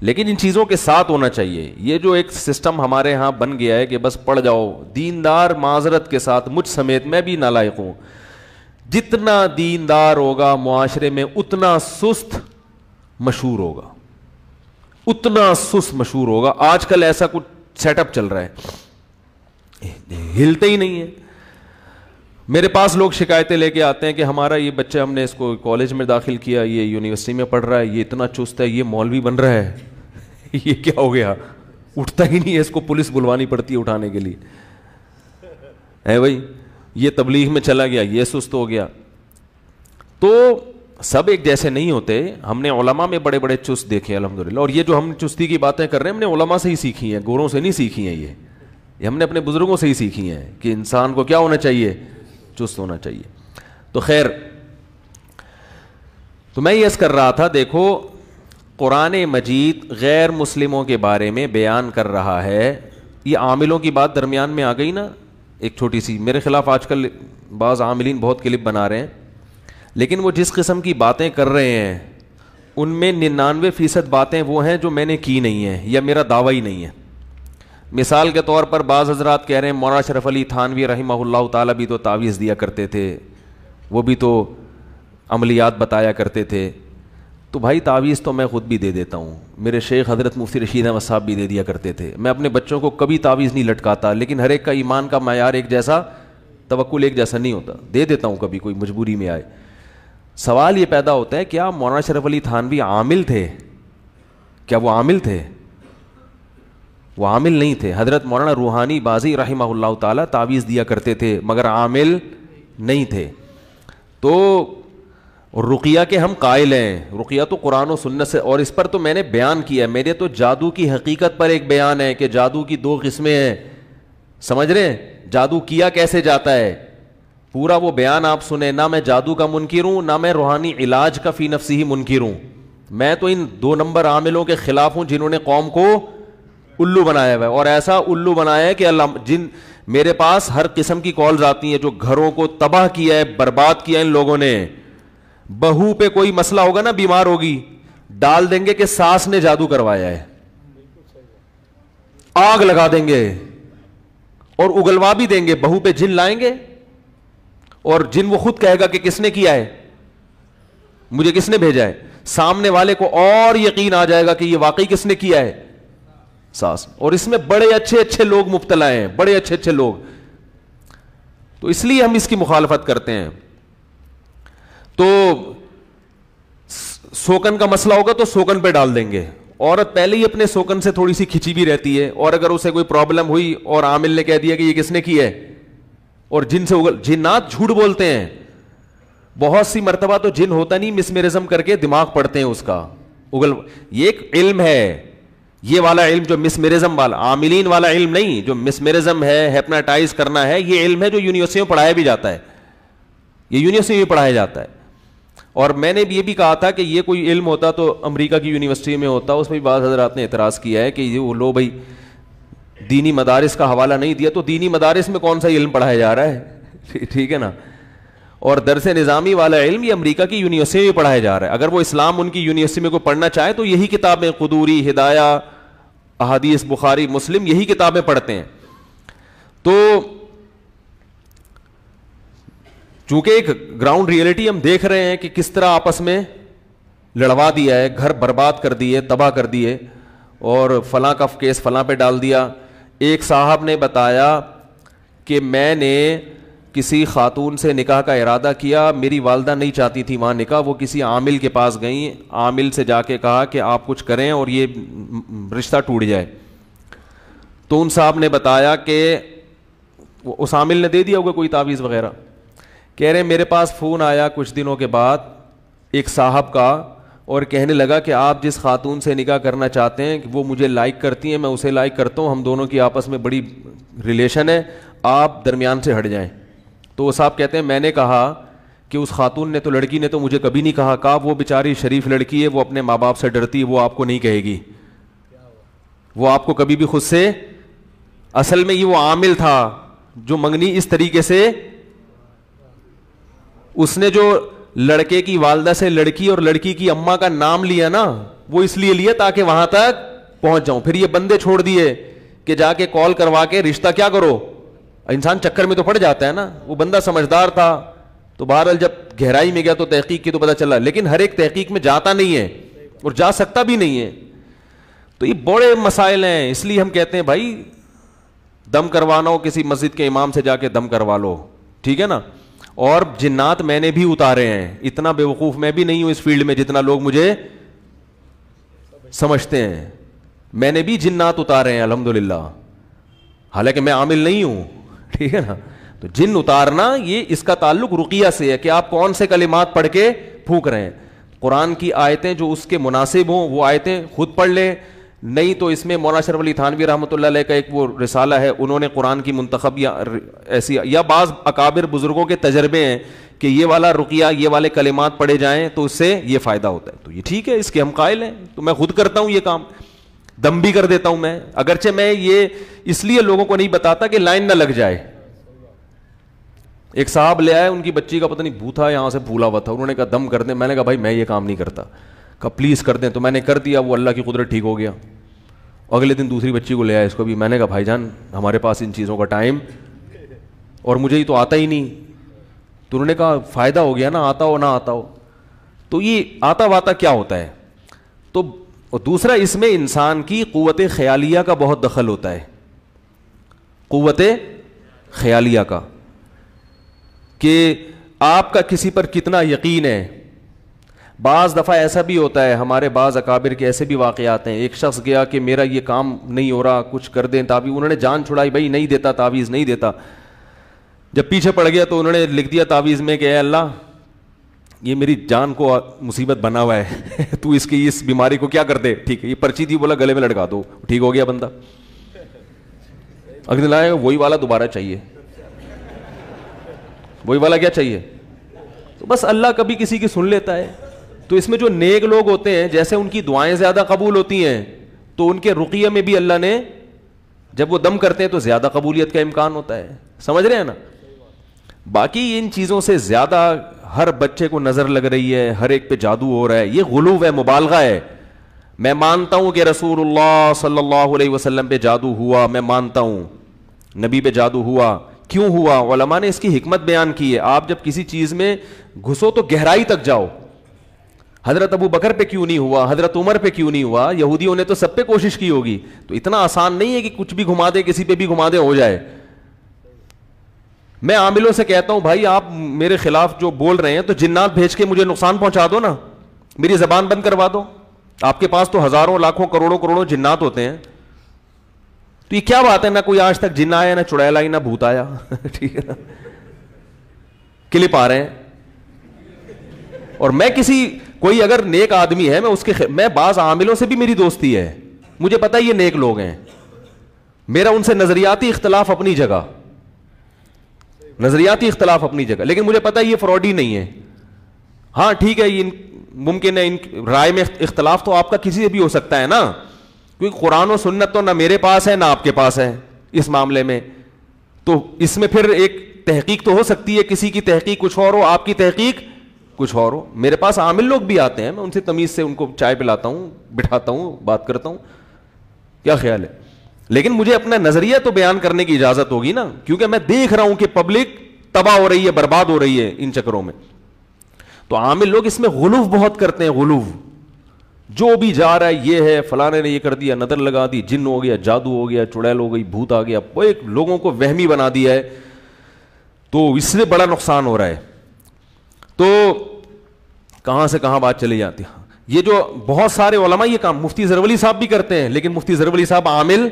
لیکن ان چیزوں کے ساتھ ہونا چاہیے. یہ جو ایک سسٹم ہمارے ہاں بن گیا ہے کہ بس پڑھ جاؤ، دیندار معذرت کے ساتھ مجھ سمیت میں بھی نالائق ہوں، جتنا دیندار ہوگا معاشرے میں اتنا سست مشہور ہوگا، اتنا سست مشہور ہوگا. آج کل ایسا کچھ سیٹ اپ چل رہا ہے، ہلتے ہی نہیں ہے. میرے پاس لوگ شکایتیں لے کے آتے ہیں کہ ہمارا یہ بچہ، ہم نے اس کو کالج میں داخل کیا، یہ یونیورسٹی میں پڑھ رہا ہے، یہ اتنا چست ہے، یہ مولوی بن رہا ہے. یہ کیا ہو گیا؟ اٹھتا ہی نہیں ہے، اس کو پولیس بلوانی پڑتی ہے اٹھانے کے لیے. ہے بھائی، یہ تبلیغ میں چلا گیا، یہ سست ہو گیا. تو سب ایک جیسے نہیں ہوتے. ہم نے علماء میں بڑے بڑے چست دیکھے الحمدللہ. اور یہ جو ہم چستی کی باتیں کر رہے ہیں ہم نے علماء سے ہی سیکھی ہیں، گوروں سے نہیں سیکھی ہیں. یہ ہم نے اپنے بزرگوں سے ہی سیکھی ہیں کہ انسان کو کیا ہونا چاہیے؟ چست ہونا چاہیے. تو خیر، تو میں یہ عرض کر رہا تھا، دیکھو قرآن مجید غیر مسلموں کے بارے میں بیان کر رہا ہے. یہ عاملوں کی بات درمیان میں آ گئی نا ایک چھوٹی سی. میرے خلاف آج کل بعض عاملین بہت کلپ بنا رہے ہیں، لیکن وہ جس قسم کی باتیں کر رہے ہیں ان میں 99% باتیں وہ ہیں جو میں نے کی نہیں ہیں یا میرا دعویٰ ہی نہیں ہے. مثال کے طور پر بعض حضرات کہہ رہے ہیں مولانا اشرف علی تھانوی رحمہ اللہ تعالیٰ بھی تو تعویذ دیا کرتے تھے، وہ بھی تو عملیات بتایا کرتے تھے. تو بھائی تعویذ تو میں خود بھی دے دیتا ہوں، میرے شیخ حضرت مفتی رشید احمد صاحب بھی دے دیا کرتے تھے. میں اپنے بچوں کو کبھی تعویذ نہیں لٹکاتا، لیکن ہر ایک کا ایمان کا معیار ایک جیسا، توکل ایک جیسا نہیں ہوتا. دے دیتا ہوں کبھی کوئی مجبوری میں آئے. سوال یہ پیدا ہوتا ہے کیا مولانا اشرف علی تھانوی عامل تھے؟ کیا وہ عامل تھے؟ وہ عامل نہیں تھے. حضرت مولانا روحانی بازی رحمہ اللہ تعالیٰ تعویذ دیا کرتے تھے مگر عامل نہیں تھے. تو رقیہ کے ہم قائل ہیں، رقیہ تو قرآن و سنت سے، اور اس پر تو میں نے بیان کیا ہے. میرے تو جادو کی حقیقت پر ایک بیان ہے کہ جادو کی 2 قسمیں ہیں. سمجھ رہے ہیں جادو کیا کیسے جاتا ہے؟ پورا وہ بیان آپ سنیں. نہ میں جادو کا منکر ہوں، نہ میں روحانی علاج کا فی نفسی ہی منکر ہوں. میں تو ان 2 نمبر عاملوں کے خلاف ہوں جنہوں نے قوم کو الو بنایا ہوا ہے. اور ایسا الو بنایا ہے کہ اللہ میرے پاس ہر قسم کی کالز آتی ہیں جو گھروں کو تباہ کیا ہے، برباد کیا ان لوگوں نے. بہو پہ کوئی مسئلہ ہوگا نا، بیمار ہوگی، ڈال دیں گے کہ ساس نے جادو کروایا ہے، آگ لگا دیں گے اور اگلوا بھی دیں گے. بہو پہ جن لائیں گے اور جن وہ خود کہے گا کہ کس نے کیا ہے، مجھے کس نے بھیجا ہے. سامنے والے کو اور یقین آ جائے گا کہ یہ واقعی کس نے کیا ہے، ساس. اور اس میں بڑے اچھے اچھے لوگ مبتلا ہیں، بڑے اچھے اچھے لوگ. تو اس لیے ہم اس کی مخالفت کرتے ہیں. تو سوکن کا مسئلہ ہوگا تو سوکن پہ ڈال دیں گے. عورت پہلے ہی اپنے سوکن سے تھوڑی سی کھچی بھی رہتی ہے، اور اگر اسے کوئی پرابلم ہوئی اور عامل نے کہہ دیا کہ یہ کس نے کی ہے، اور جن سے جنات جھوٹ بولتے ہیں. بہت سی مرتبہ تو جن ہوتا نہیں، مسمرزم کر کے دماغ پڑتے ہیں اس کا. یہ ایک علم ہے، یہ والا علم جو مسمرزم والا، عاملین والا علم نہیں، جو مسمرزم ہے، ہیپناٹائز کرنا ہے، یہ علم ہے جو یونیورسٹیوں میں پڑھایا بھی جاتا ہے. یہ یونیورسٹی میں پڑھایا جاتا ہے. اور میں نے یہ بھی کہا تھا کہ یہ کوئی علم ہوتا تو امریکہ کی یونیورسٹی میں ہوتا. اس میں بعض حضرات نے اعتراض کیا ہے کہ یہ لو بھائی دینی مدارس کا حوالہ نہیں دیا, تو دینی مدارس میں کون سا علم پڑھایا جا رہا ہے؟ ٹھیک ہے نا. اور درس نظامی والا علم یہ امریکہ کی یونیورسٹی میں پڑھایا جا رہا ہے. اگر وہ اسلام ان کی یونیورسٹی میں کوئی پڑھنا چاہے تو یہی کتابیں قدوری, ہدایہ, احادیث بخاری مسلم, یہی کتابیں پڑھتے ہیں. تو چونکہ ایک گراؤنڈ ریئلٹی ہم دیکھ رہے ہیں کہ کس طرح آپس میں لڑوا دیا ہے, گھر برباد کر دیے, تباہ کر دیے, اور فلاں کا کیس فلاں پہ ڈال دیا. ایک صاحب نے بتایا کہ میں نے کسی خاتون سے نکاح کا ارادہ کیا, میری والدہ نہیں چاہتی تھی وہاں نکاح, وہ کسی عامل کے پاس گئیں, عامل سے جا کے کہا کہ آپ کچھ کریں اور یہ رشتہ ٹوٹ جائے. تو ان صاحب نے بتایا کہ اس عامل نے دے دیا ہوگا کوئی تعویذ وغیرہ. کہہ رہے میرے پاس فون آیا کچھ دنوں کے بعد ایک صاحب کا, اور کہنے لگا کہ آپ جس خاتون سے نکاح کرنا چاہتے ہیں وہ مجھے لائک کرتی ہیں, میں اسے لائک کرتا ہوں, ہم دونوں کی آپس میں بڑی ریلیشن ہے, آپ درمیان سے ہٹ جائیں. تو وہ صاحب کہتے ہیں میں نے کہا کہ اس خاتون نے تو, لڑکی نے تو مجھے کبھی نہیں کہا وہ بیچاری شریف لڑکی ہے, وہ اپنے ماں باپ سے ڈرتی ہے, وہ آپ کو نہیں کہے گی, وہ آپ کو کبھی بھی خود سے. اصل میں یہ وہ عامل تھا جو منگنی اس طریقے سے, اس نے جو لڑکے کی والدہ سے لڑکی اور لڑکی کی اماں کا نام لیا نا, وہ اس لیے لیا تاکہ وہاں تک پہنچ جاؤں. پھر یہ بندے چھوڑ دیے کہ جا کے کال کروا کے رشتہ کیا کرو, انسان چکر میں تو پڑ جاتا ہے نا. وہ بندہ سمجھدار تھا تو بہرحال جب گہرائی میں گیا تو تحقیق کی تو پتہ چلا, لیکن ہر ایک تحقیق میں جاتا نہیں ہے اور جا سکتا بھی نہیں ہے. تو یہ بڑے مسائل ہیں, اس لیے ہم کہتے ہیں بھائی دم کروانا ہو کسی مسجد کے امام سے جا کے دم کروا لو, ٹھیک ہے نا. اور جنات میں نے بھی اتارے ہیں, اتنا بے وقوف میں بھی نہیں ہوں اس فیلڈ میں جتنا لوگ مجھے سمجھتے ہیں. میں نے بھی جنات اتارے ہیں الحمدللہ, حالانکہ میں عامل نہیں ہوں, ٹھیک ہے نا. تو جن اتارنا یہ اس کا تعلق رقیہ سے ہے کہ آپ کون سے کلمات پڑھ کے پھونک رہے ہیں. قرآن کی آیتیں جو اس کے مناسب ہوں وہ آیتیں خود پڑھ لیں, نہیں تو اس میں مولانا اشرف علی تھانوی رحمۃ اللہ علیہ کا ایک وہ رسالہ ہے, انہوں نے قرآن کی منتخب یا ایسی یا بعض اکابر بزرگوں کے تجربے ہیں کہ یہ والا رقیہ یہ والے کلمات پڑھے جائیں تو اس سے یہ فائدہ ہوتا ہے. تو یہ ٹھیک ہے, اس کے ہم قائل ہیں. تو میں خود کرتا ہوں یہ کام, دم بھی کر دیتا ہوں میں, اگرچہ میں یہ اس لیے لوگوں کو نہیں بتاتا کہ لائن نہ لگ جائے. ایک صاحب لے آئے, ان کی بچی کا پتہ نہیں بھوتھا یہاں سے پھولا ہوا تھا, انہوں نے کہا دم کر دیں. میں نے کہا بھائی میں یہ کام نہیں کرتا, کہا پلیز کر دیں. تو میں نے کر دیا, وہ اللہ کی قدرت ٹھیک ہو گیا. اگلے دن دوسری بچی کو لے آیا, اس کو بھی. میں نے کہا بھائی جان ہمارے پاس ان چیزوں کا ٹائم, اور مجھے یہ تو آتا ہی نہیں. تو انہوں نے کہا فائدہ ہو گیا نا, آتا ہو نہ آتا ہو. تو یہ آتا واتا کیا ہوتا ہے. تو دوسرا اس میں انسان کی قوت خیالیہ کا بہت دخل ہوتا ہے, قوت خیالیہ کا, کہ آپ کا کسی پر کتنا یقین ہے. بعض دفعہ ایسا بھی ہوتا ہے, ہمارے بعض اکابر کے ایسے بھی واقعات ہیں. ایک شخص گیا کہ میرا یہ کام نہیں ہو رہا, کچھ کر دیں تعویذ. انہوں نے جان چھڑائی, بھائی نہیں دیتا تعویذ نہیں دیتا. جب پیچھے پڑ گیا تو انہوں نے لکھ دیا تعویذ میں کہ اے اللہ یہ میری جان کو مصیبت بنا ہوا ہے, تو اس کی اس بیماری کو کیا کر دے. ٹھیک ہے, یہ پرچی تھی, بولا گلے میں لٹکا دو, ٹھیک ہو گیا بندہ. اگلے دن آئے وہی والا دوبارہ چاہیے, وہی والا کیا چاہیے. تو بس اللہ کبھی کسی کی سن لیتا ہے. تو اس میں جو نیک لوگ ہوتے ہیں, جیسے ان کی دعائیں زیادہ قبول ہوتی ہیں, تو ان کے رقیہ میں بھی اللہ نے جب وہ دم کرتے ہیں تو زیادہ قبولیت کا امکان ہوتا ہے. سمجھ رہے ہیں نا. باقی ان چیزوں سے زیادہ ہر بچے کو نظر لگ رہی ہے, ہر ایک پہ جادو ہو رہا ہے, یہ غلو ہے, مبالغہ ہے. میں مانتا ہوں کہ رسول اللہ صلی اللہ علیہ وسلم پہ جادو ہوا, میں مانتا ہوں نبی پہ جادو ہوا. کیوں ہوا؟ علماء نے اس کی حکمت بیان کی ہے. آپ جب کسی چیز میں گھسو تو گہرائی تک جاؤ. حضرت ابو بکر پہ کیوں نہیں ہوا, حضرت عمر پہ کیوں نہیں ہوا؟ یہودیوں نے تو سب پہ کوشش کی ہوگی. تو اتنا آسان نہیں ہے کہ کچھ بھی گھما دے, کسی پہ بھی گھما دے ہو جائے. میں عاملوں سے کہتا ہوں بھائی آپ میرے خلاف جو بول رہے ہیں تو جنات بھیج کے مجھے نقصان پہنچا دو نا, میری زبان بند کروا دو. آپ کے پاس تو ہزاروں لاکھوں کروڑوں جنات ہوتے ہیں. تو یہ کیا بات ہے, نہ کوئی آج تک جن آیا, نہ چڑیل آئی, نہ بھوت آیا. ٹھیک ہے نا, کلپ آ رہے ہیں. اور میں کوئی اگر نیک آدمی ہے, میں اس کے میں بعض عاملوں سے بھی میری دوستی ہے, مجھے پتا یہ نیک لوگ ہیں, میرا ان سے نظریاتی اختلاف اپنی جگہ. نظریاتی اختلاف اپنی جگہ, لیکن مجھے پتا ہے یہ فراڈی نہیں ہے. ہاں ٹھیک ہے, یہ ممکن ہے ان رائے میں اختلاف تو آپ کا کسی سے بھی ہو سکتا ہے نا, کیونکہ قرآن و سنت تو نہ میرے پاس ہے نہ آپ کے پاس ہے اس معاملے میں, تو اس میں پھر ایک تحقیق تو ہو سکتی ہے, کسی کی تحقیق کچھ اور ہو, آپ کی تحقیق کچھ اور ہو. میرے پاس عامل لوگ بھی آتے ہیں, میں ان سے تمیز سے ان کو چائے پلاتا ہوں, بٹھاتا ہوں, بات کرتا ہوں, کیا خیال ہے, لیکن مجھے اپنا نظریہ تو بیان کرنے کی اجازت ہوگی نا, کیونکہ میں دیکھ رہا ہوں کہ پبلک تباہ ہو رہی ہے, برباد ہو رہی ہے ان چکروں میں. تو عامل لوگ اس میں غلو بہت کرتے ہیں, غلو, جو بھی جا رہا ہے یہ ہے, فلانے نے یہ کر دیا, نظر لگا دی, جن ہو گیا, جادو ہو گیا, چڑیل ہو گئی, بھوت آ گیا, وہ ایک لوگوں کو وہمی بنا دیا ہے, تو اس سے بڑا نقصان ہو رہا ہے. تو کہاں سے کہاں بات چلی جاتی ہے. یہ جو بہت سارے علماء یہ کام مفتی زرولی صاحب بھی کرتے ہیں, لیکن مفتی زرولی صاحب عامل,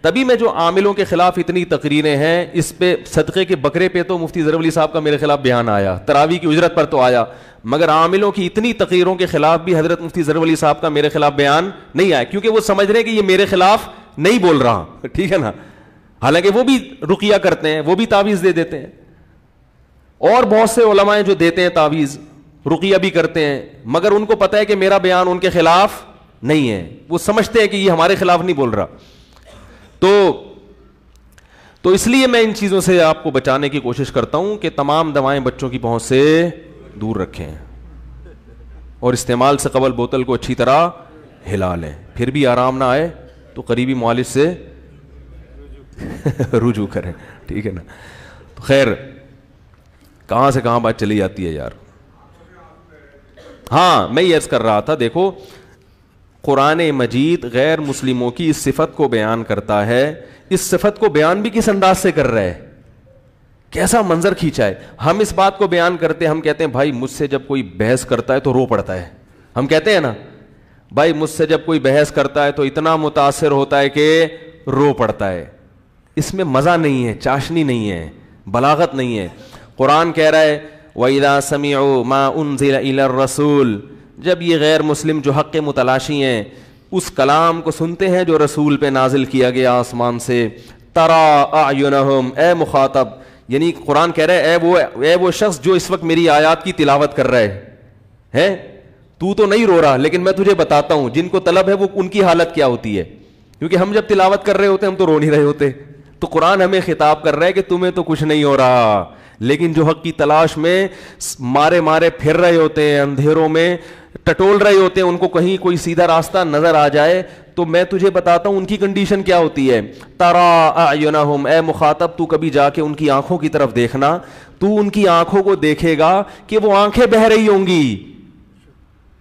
تبھی میں جو عاملوں کے خلاف اتنی تقریریں ہیں, اس پہ صدقے کے بکرے پہ تو مفتی زرولی صاحب کا میرے خلاف بیان آیا, تراویح کی اجرت پر تو آیا, مگر عاملوں کی اتنی تقریروں کے خلاف بھی حضرت مفتی زرولی صاحب کا میرے خلاف بیان نہیں آیا, کیونکہ وہ سمجھ رہے ہیں کہ یہ میرے خلاف نہیں بول رہا, ٹھیک ہے نا, حالانکہ وہ بھی رقیہ کرتے ہیں, وہ بھی تعویذ دے دیتے ہیں, اور بہت سے علماء ہیں جو دیتے ہیں تعویذ, رقیہ بھی کرتے ہیں, مگر ان کو پتہ ہے کہ میرا بیان ان کے خلاف نہیں ہے, وہ سمجھتے ہیں کہ یہ ہمارے خلاف نہیں بول رہا. تو اس لیے میں ان چیزوں سے آپ کو بچانے کی کوشش کرتا ہوں کہ تمام دوائیں بچوں کی پہنچ سے دور رکھیں, اور استعمال سے قبل بوتل کو اچھی طرح ہلا لیں, پھر بھی آرام نہ آئے تو قریبی معالج سے رجوع کریں, ٹھیک ہے نا. تو خیر, کہاں سے کہاں بات چلی جاتی ہے یار. ہاں میں یہ عرض کر رہا تھا, دیکھو قرآن مجید غیر مسلموں کی اس صفت کو بیان کرتا ہے, اس صفت کو بیان بھی کس انداز سے کر رہا ہے, کیسا منظر کھینچا ہے. ہم اس بات کو بیان کرتے ہیں, ہم کہتے ہیں بھائی مجھ سے جب کوئی بحث کرتا ہے تو رو پڑتا ہے, ہم کہتے ہیں نا بھائی مجھ سے جب کوئی بحث کرتا ہے تو اتنا متاثر ہوتا ہے کہ رو پڑتا ہے. اس میں مزہ نہیں ہے, چاشنی نہیں ہے, بلاغت نہیں ہے. قرآن کہہ رہا ہے وَإِذَا سَمِعُوا مَا أُنزِلَ إِلَى الرَّسُولِ, جب یہ غیر مسلم جو حق متلاشی ہیں اس کلام کو سنتے ہیں جو رسول پہ نازل کیا گیا آسمان سے, تَرَىٰ أَعْيُنَهُمْ, اے مخاطب, یعنی قرآن کہہ رہا ہے اے وہ شخص جو اس وقت میری آیات کی تلاوت کر رہا ہے, تو نہیں رو رہا, لیکن میں تجھے بتاتا ہوں جن کو طلب ہے وہ ان کی حالت کیا ہوتی ہے, کیونکہ ہم جب تلاوت کر رہے ہوتے ہیں ہم تو رو نہیں رہے ہوتے. تو قرآن ہمیں خطاب کر رہا ہے کہ تمہیں تو کچھ نہیں ہو رہا, لیکن جو حق کی تلاش میں مارے پھر رہے ہوتے ہیں, اندھیروں میں ٹٹول رہے ہوتے ہیں, ان کو کہیں کوئی سیدھا راستہ نظر آ جائے, تو میں تجھے بتاتا ہوں ان کی کنڈیشن کیا ہوتی ہے. تَرَىٰ أَعْيُنَهُمْ, اے مخاطب تو کبھی جا کے ان کی آنکھوں کی طرف دیکھنا, تو ان کی آنکھوں کو دیکھے گا کہ وہ آنکھیں بہہ رہی ہوں گی.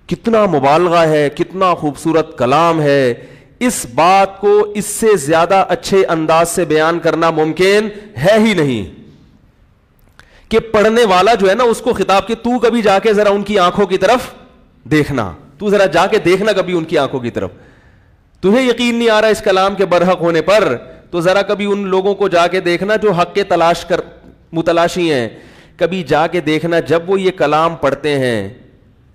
کتنا مبالغہ ہے, کتنا خوبصورت کلام ہے. اس بات کو اس سے زیادہ اچھے انداز سے بیان کرنا ممکن ہے ہی نہیں کہ پڑھنے والا جو ہے نا اس کو خطاب کہ تو کبھی جا کے ذرا ان کی آنکھوں کی طرف دیکھنا, تو ذرا جا کے دیکھنا کبھی ان کی آنکھوں کی طرف. تجھے یقین نہیں آ رہا اس کلام کے برحق ہونے پر, تو ذرا کبھی ان لوگوں کو جا کے دیکھنا جو حق کے متلاشی ہیں, کبھی جا کے دیکھنا جب وہ یہ کلام پڑھتے ہیں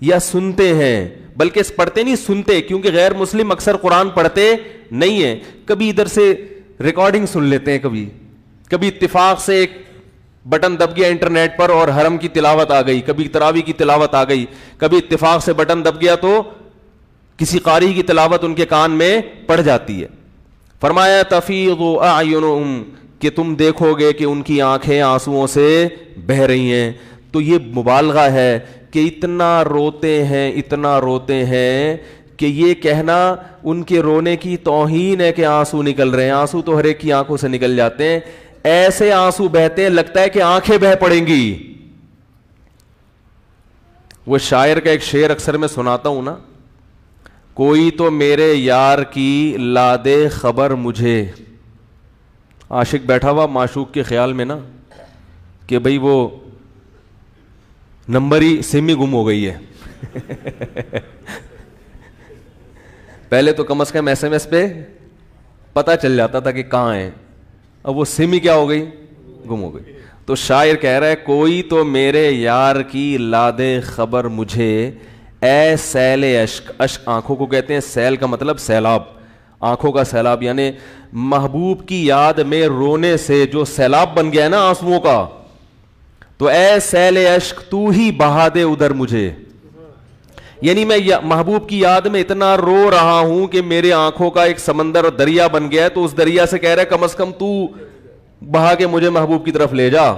یا سنتے ہیں, بلکہ پڑھتے نہیں سنتے, کیونکہ غیر مسلم اکثر قرآن پڑھتے نہیں ہیں, کبھی ادھر سے ریکارڈنگ سن لیتے ہیں, کبھی اتفاق سے ایک بٹن دب گیا انٹرنیٹ پر اور حرم کی تلاوت آ گئی, کبھی تراویح کی تلاوت آ گئی, کبھی اتفاق سے بٹن دب گیا تو کسی قاری کی تلاوت ان کے کان میں پڑ جاتی ہے. فرمایا تفیض اعینہم, کہ تم دیکھو گے کہ ان کی آنکھیں آنسوؤں سے بہہ رہی ہیں. تو یہ مبالغہ ہے کہ اتنا روتے ہیں کہ یہ کہنا ان کے رونے کی توہین ہے کہ آنسو نکل رہے ہیں. آنسو تو ہر ایک کی آنکھوں سے نکل جاتے ہیں, ایسے آنسو بہتے ہیں لگتا ہے کہ آنکھیں بہ پڑیں گی. وہ شاعر کا ایک شعر اکثر میں سناتا ہوں نا, کوئی تو میرے یار کی لا دے خبر مجھے. عاشق بیٹھا ہوا معشوق کے خیال میں نا کہ بھئی وہ نمبر ہی سم ہی گم ہو گئی ہے. پہلے تو کم از کم ایس ایم ایس پہ پتہ چل جاتا تھا کہ کہاں ہے, اب وہ سم ہی کیا ہو گئی, گم ہو گئی. تو شاعر کہہ رہا ہے کوئی تو میرے یار کی لا دے خبر مجھے, اے سیل اشک. اشک آنکھوں کو کہتے ہیں, سیل کا مطلب سیلاب, آنکھوں کا سیلاب, یعنی محبوب کی یاد میں رونے سے جو سیلاب بن گیا ہے نا آنسوؤں کا, تو اے سیل اشک تو ہی بہا دے ادھر مجھے. یعنی میں محبوب کی یاد میں اتنا رو رہا ہوں کہ میرے آنکھوں کا ایک سمندر دریا بن گیا ہے, تو اس دریا سے کہہ رہا ہے کم از کم تو بہا کے مجھے محبوب کی طرف لے جا.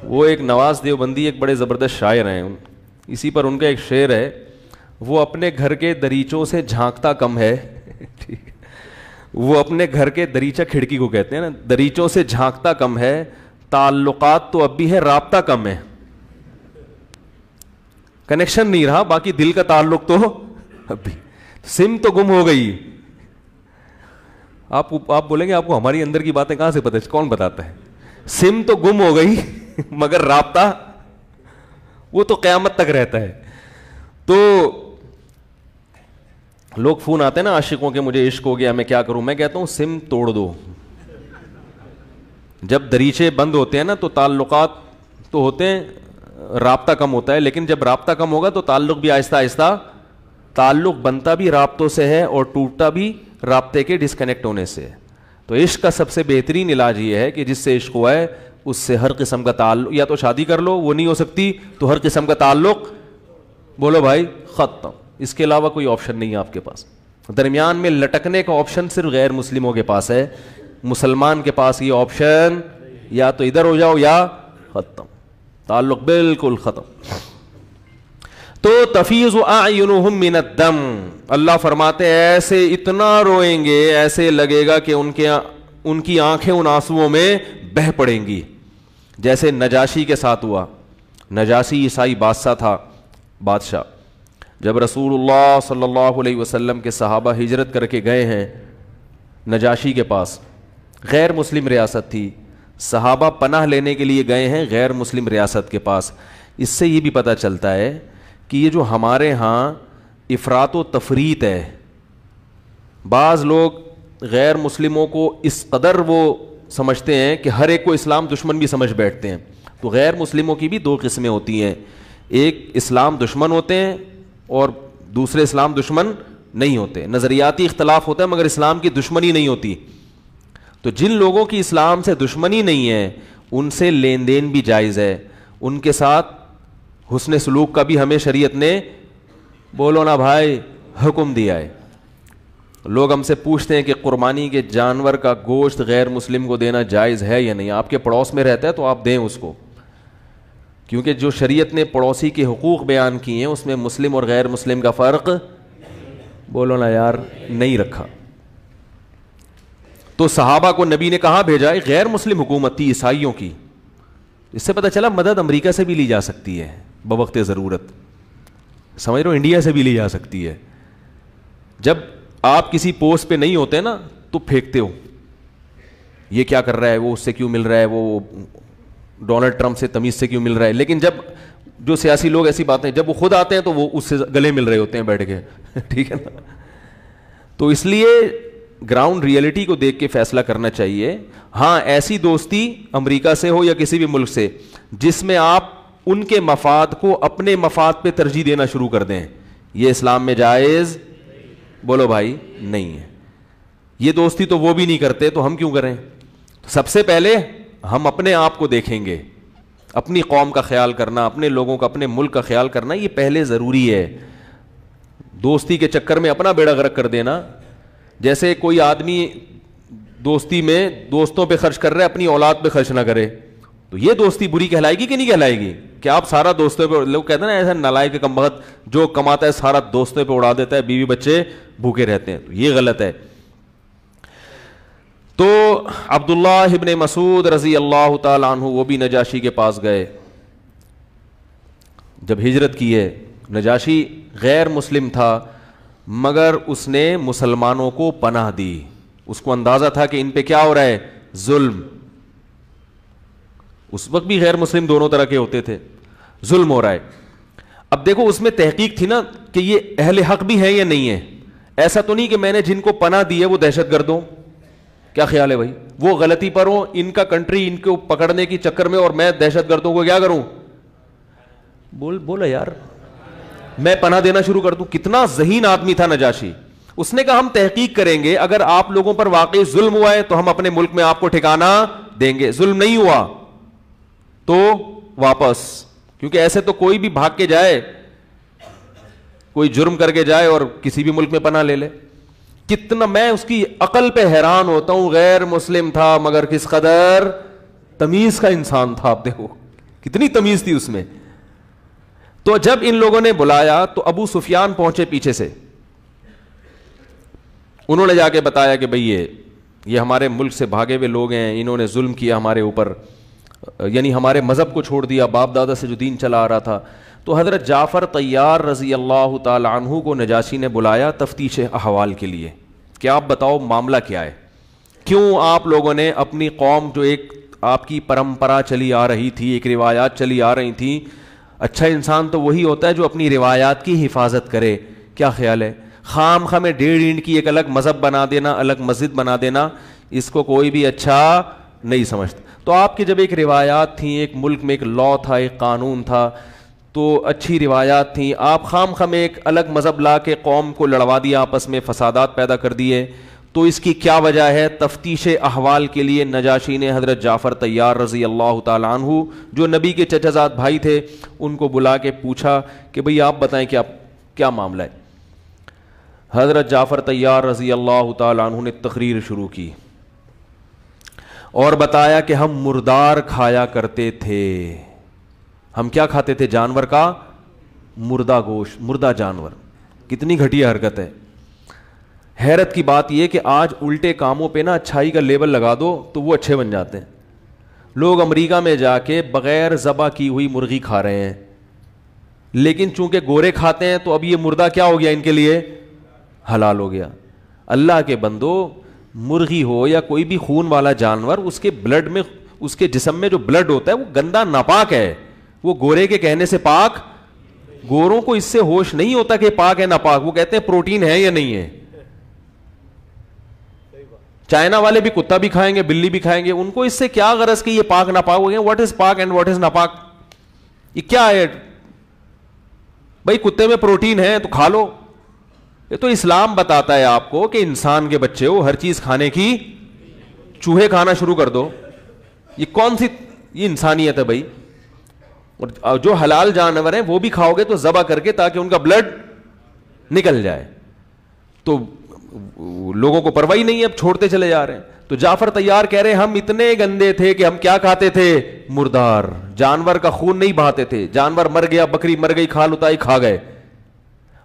وہ ایک نواز دیوبندی ایک بڑے زبردست شاعر ہیں, اسی پر ان کا ایک شعر ہے, وہ اپنے گھر کے دریچوں سے جھانکتا کم ہے. وہ اپنے گھر کے دریچہ کھڑکی کو کہتے ہیں نا, دریچوں سے جھانکتا کم ہے, تعلقات تو اب بھی ہے رابطہ کم ہے. کنیکشن نہیں رہا, باقی دل کا تعلق تو اب بھی. سم تو گم ہو گئی. آپ بولیں گے آپ کو ہماری اندر کی باتیں کہاں سے پتہ, کون بتاتا ہے؟ سم تو گم ہو گئی مگر رابطہ وہ تو قیامت تک رہتا ہے. تو لوگ فون آتے ہیں نا عاشقوں کے, مجھے عشق ہو گیا میں کیا کروں, میں کہتا ہوں سم توڑ دو. جب دریچے بند ہوتے ہیں نا تو تعلقات تو ہوتے ہیں, رابطہ کم ہوتا ہے, لیکن جب رابطہ کم ہوگا تو تعلق بھی آہستہ آہستہ, تعلق بنتا بھی رابطوں سے ہے اور ٹوٹتا بھی رابطے کے ڈسکنیکٹ ہونے سے. تو عشق کا سب سے بہترین علاج یہ ہے کہ جس سے عشق ہوا ہے اس سے ہر قسم کا تعلق, یا تو شادی کر لو, وہ نہیں ہو سکتی تو ہر قسم کا تعلق بولو بھائی ختم. اس کے علاوہ کوئی آپشن نہیں ہے آپ کے پاس. درمیان میں لٹکنے کا آپشن صرف غیر مسلموں کے پاس ہے, مسلمان کے پاس یہ آپشن یا تو ادھر ہو جاؤ یا ختم, تعلق بالکل ختم. تو تفیض اعینہم من الدم, اللہ فرماتے ہیں ایسے اتنا روئیں گے, ایسے لگے گا کہ ان کی آنکھیں ان آنسوؤں میں بہہ پڑیں گی, جیسے نجاشی کے ساتھ ہوا. نجاشی عیسائی بادشاہ جب رسول اللہ صلی اللہ علیہ وسلم کے صحابہ ہجرت کر کے گئے ہیں نجاشی کے پاس, غیر مسلم ریاست تھی, صحابہ پناہ لینے کے لیے گئے ہیں غیر مسلم ریاست کے پاس. اس سے یہ بھی پتہ چلتا ہے کہ یہ جو ہمارے ہاں افراط و تفریط ہے, بعض لوگ غیر مسلموں کو اس قدر وہ سمجھتے ہیں کہ ہر ایک کو اسلام دشمن بھی سمجھ بیٹھتے ہیں. تو غیر مسلموں کی بھی دو قسمیں ہوتی ہیں, ایک اسلام دشمن ہوتے ہیں اور دوسرے اسلام دشمن نہیں ہوتے. نظریاتی اختلاف ہوتا ہے مگر اسلام کی دشمنی نہیں ہوتی. تو جن لوگوں کی اسلام سے دشمنی نہیں ہے ان سے لین دین بھی جائز ہے, ان کے ساتھ حسن سلوک کا بھی ہمیں شریعت نے بولو نا بھائی حکم دیا ہے. لوگ ہم سے پوچھتے ہیں کہ قربانی کے جانور کا گوشت غیر مسلم کو دینا جائز ہے یا نہیں. آپ کے پڑوس میں رہتا ہے تو آپ دیں اس کو, کیونکہ جو شریعت نے پڑوسی کے حقوق بیان کیے ہیں اس میں مسلم اور غیر مسلم کا فرق بولو نا یار نہیں رکھا. تو صحابہ کو نبی نے کہاں بھیجا ہے؟ غیر مسلم حکومت تھی عیسائیوں کی. اس سے پتہ چلا مدد امریکہ سے بھی لی جا سکتی ہے بوقت ضرورت, سمجھ رہے ہو, انڈیا سے بھی لی جا سکتی ہے. جب آپ کسی پوسٹ پہ نہیں ہوتے نا تو پھینکتے ہو, یہ کیا کر رہا ہے, وہ اس سے کیوں مل رہا ہے, وہ ڈونلڈ ٹرمپ سے تمیز سے کیوں مل رہا ہے. لیکن جب جو سیاسی لوگ ایسی باتیں جب وہ خود آتے ہیں تو وہ اس سے گلے مل رہے ہوتے ہیں بیٹھ کے, ٹھیک ہے نا. تو اس لیے گراؤنڈ ریئلٹی کو دیکھ کے فیصلہ کرنا چاہیے. ہاں ایسی دوستی امریکہ سے ہو یا کسی بھی ملک سے جس میں آپ ان کے مفاد کو اپنے مفاد پہ ترجیح دینا شروع کر دیں, یہ اسلام میں جائز بولو بھائی نہیں ہے. یہ دوستی تو وہ بھی نہیں کرتے تو ہم کیوں کریں. سب سے پہلے ہم اپنے آپ کو دیکھیں گے, اپنی قوم کا خیال کرنا, اپنے لوگوں کا, اپنے ملک کا خیال کرنا یہ پہلے ضروری ہے. دوستی کے چکر میں اپنا بیڑا غرق کر دینا, جیسے کوئی آدمی دوستی میں دوستوں پہ خرچ کر رہا ہے اپنی اولاد پہ خرچ نہ کرے, تو یہ دوستی بری کہلائے گی کہ نہیں کہلائے گی؟ کہ آپ سارا دوستوں پہ, لوگ کہتے ہیں نا ایسا نالائق کم بخت جو کماتا ہے سارا دوستوں پہ اڑا دیتا ہے, بیوی بچے بھوکے رہتے ہیں, تو یہ غلط ہے. تو عبداللہ ابن مسعود رضی اللہ تعالیٰ عنہ وہ بھی نجاشی کے پاس گئے جب ہجرت کی ہے. نجاشی غیر مسلم تھا مگر اس نے مسلمانوں کو پناہ دی. اس کو اندازہ تھا کہ ان پہ کیا ہو رہا ہے, ظلم. اس وقت بھی غیر مسلم دونوں طرح کے ہوتے تھے, ظلم ہو رہا ہے. اب دیکھو اس میں تحقیق تھی نا کہ یہ اہل حق بھی ہیں یا نہیں ہے. ایسا تو نہیں کہ میں نے جن کو پناہ دی ہے وہ دہشت گرد ہوں. کیا خیال ہے بھائی, وہ غلطی پر ہو, ان کا کنٹری ان کو پکڑنے کی چکر میں, اور میں دہشت گردوں کو کیا کروں, بولا یار میں پناہ دینا شروع کر دوں. کتنا ذہین آدمی تھا نجاشی. اس نے کہا ہم تحقیق کریں گے, اگر آپ لوگوں پر واقعی ظلم ہوا ہے تو ہم اپنے ملک میں آپ کو ٹھکانہ دیں گے. ظلم نہیں ہوا, تو واپس, کیونکہ ایسے تو کوئی بھی بھاگ کے جائے, کوئی جرم کر کے جائے اور کسی بھی ملک میں پناہ لے لے. کتنا میں اس کی عقل پہ حیران ہوتا ہوں, غیر مسلم تھا مگر کس قدر تمیز کا انسان تھا. آپ دیکھو کتنی تمیز تھی اس میں. تو جب ان لوگوں نے بلایا تو ابو سفیان پہنچے پیچھے سے, انہوں نے جا کے بتایا کہ بھئی یہ ہمارے ملک سے بھاگے ہوئے لوگ ہیں, انہوں نے ظلم کیا ہمارے اوپر, یعنی ہمارے مذہب کو چھوڑ دیا, باپ دادا سے جو دین چلا آ رہا تھا. تو حضرت جعفر طیار رضی اللہ تعالی عنہ کو نجاشی نے بلایا تفتیش احوال کے لیے کہ آپ بتاؤ معاملہ کیا ہے, کیوں آپ لوگوں نے اپنی قوم, جو ایک آپ کی پرمپرا چلی آ رہی تھی, ایک روایات چلی آ رہی تھیں, اچھا انسان تو وہی ہوتا ہے جو اپنی روایات کی حفاظت کرے, کیا خیال ہے خام خواہ میں 1.5 اینٹ کی ایک الگ مذہب بنا دینا, الگ مسجد بنا دینا, اس کو کوئی بھی اچھا نہیں سمجھتا. تو آپ کی جب ایک روایات تھیں, ایک ملک میں ایک لا تھا, ایک قانون تھا, تو اچھی روایات تھیں, آپ خام خواہ میں ایک الگ مذہب لا کے قوم کو لڑوا دیا, آپس میں فسادات پیدا کر دیے. تو اس کی کیا وجہ ہے؟ تفتیش احوال کے لیے نجاشی نے حضرت جعفر طیار رضی اللہ تعالی عنہ, جو نبی کے چچا زاد بھائی تھے, ان کو بلا کے پوچھا کہ بھئی آپ بتائیں کیا معاملہ ہے. حضرت جعفر طیار رضی اللہ تعالی عنہ نے تقریر شروع کی اور بتایا کہ ہم مردار کھایا کرتے تھے. ہم کیا کھاتے تھے؟ جانور کا مردہ گوشت, مردہ جانور. کتنی گھٹیا حرکت ہے. حیرت کی بات یہ کہ آج الٹے کاموں پہ نا اچھائی کا لیبل لگا دو تو وہ اچھے بن جاتے ہیں. لوگ امریکہ میں جا کے بغیر ذبح کی ہوئی مرغی کھا رہے ہیں, لیکن چونکہ گورے کھاتے ہیں تو اب یہ مردہ کیا ہو گیا, ان کے لیے حلال ہو گیا. اللہ کے بندو, مرغی ہو یا کوئی بھی خون والا جانور, اس کے بلڈ میں, اس کے جسم میں جو بلڈ ہوتا ہے وہ گندا ناپاک ہے. وہ گورے کے کہنے سے پاک, گوروں کو اس سے ہوش نہیں ہوتا کہ پاک ہے ناپاک, وہ کہتے ہیں پروٹین ہے یا نہیں ہے. چائنا والے بھی کتا بھی کھائیں گے, بلی بھی کھائیں گے, ان کو اس سے کیا غرض کہ یہ پاک ناپاک ہو گیا. واٹ از پاک اینڈ واٹ از ناپاک, یہ کیا ہے بھائی؟ کتے میں پروٹین ہے تو کھا لو. یہ تو اسلام بتاتا ہے آپ کو کہ انسان کے بچے ہو, ہر چیز کھانے کی, چوہے کھانا شروع کر دو. یہ کون سی یہ انسانیت ہے بھائی؟ اور جو حلال جانور ہیں وہ بھی کھاؤ گے تو ذبح کر کے, تاکہ ان کا بلڈ نکل جائے. تو لوگوں کو پرواہ نہیں ہے, اب چھوڑتے چلے جا رہے ہیں. تو جعفر طیار کہہ رہے ہیں ہم اتنے گندے تھے کہ ہم کیا کھاتے تھے؟ مردار جانور کا خون نہیں بہاتے تھے. جانور مر گیا, بکری مر گئی, کھال اتائی کھا گئے.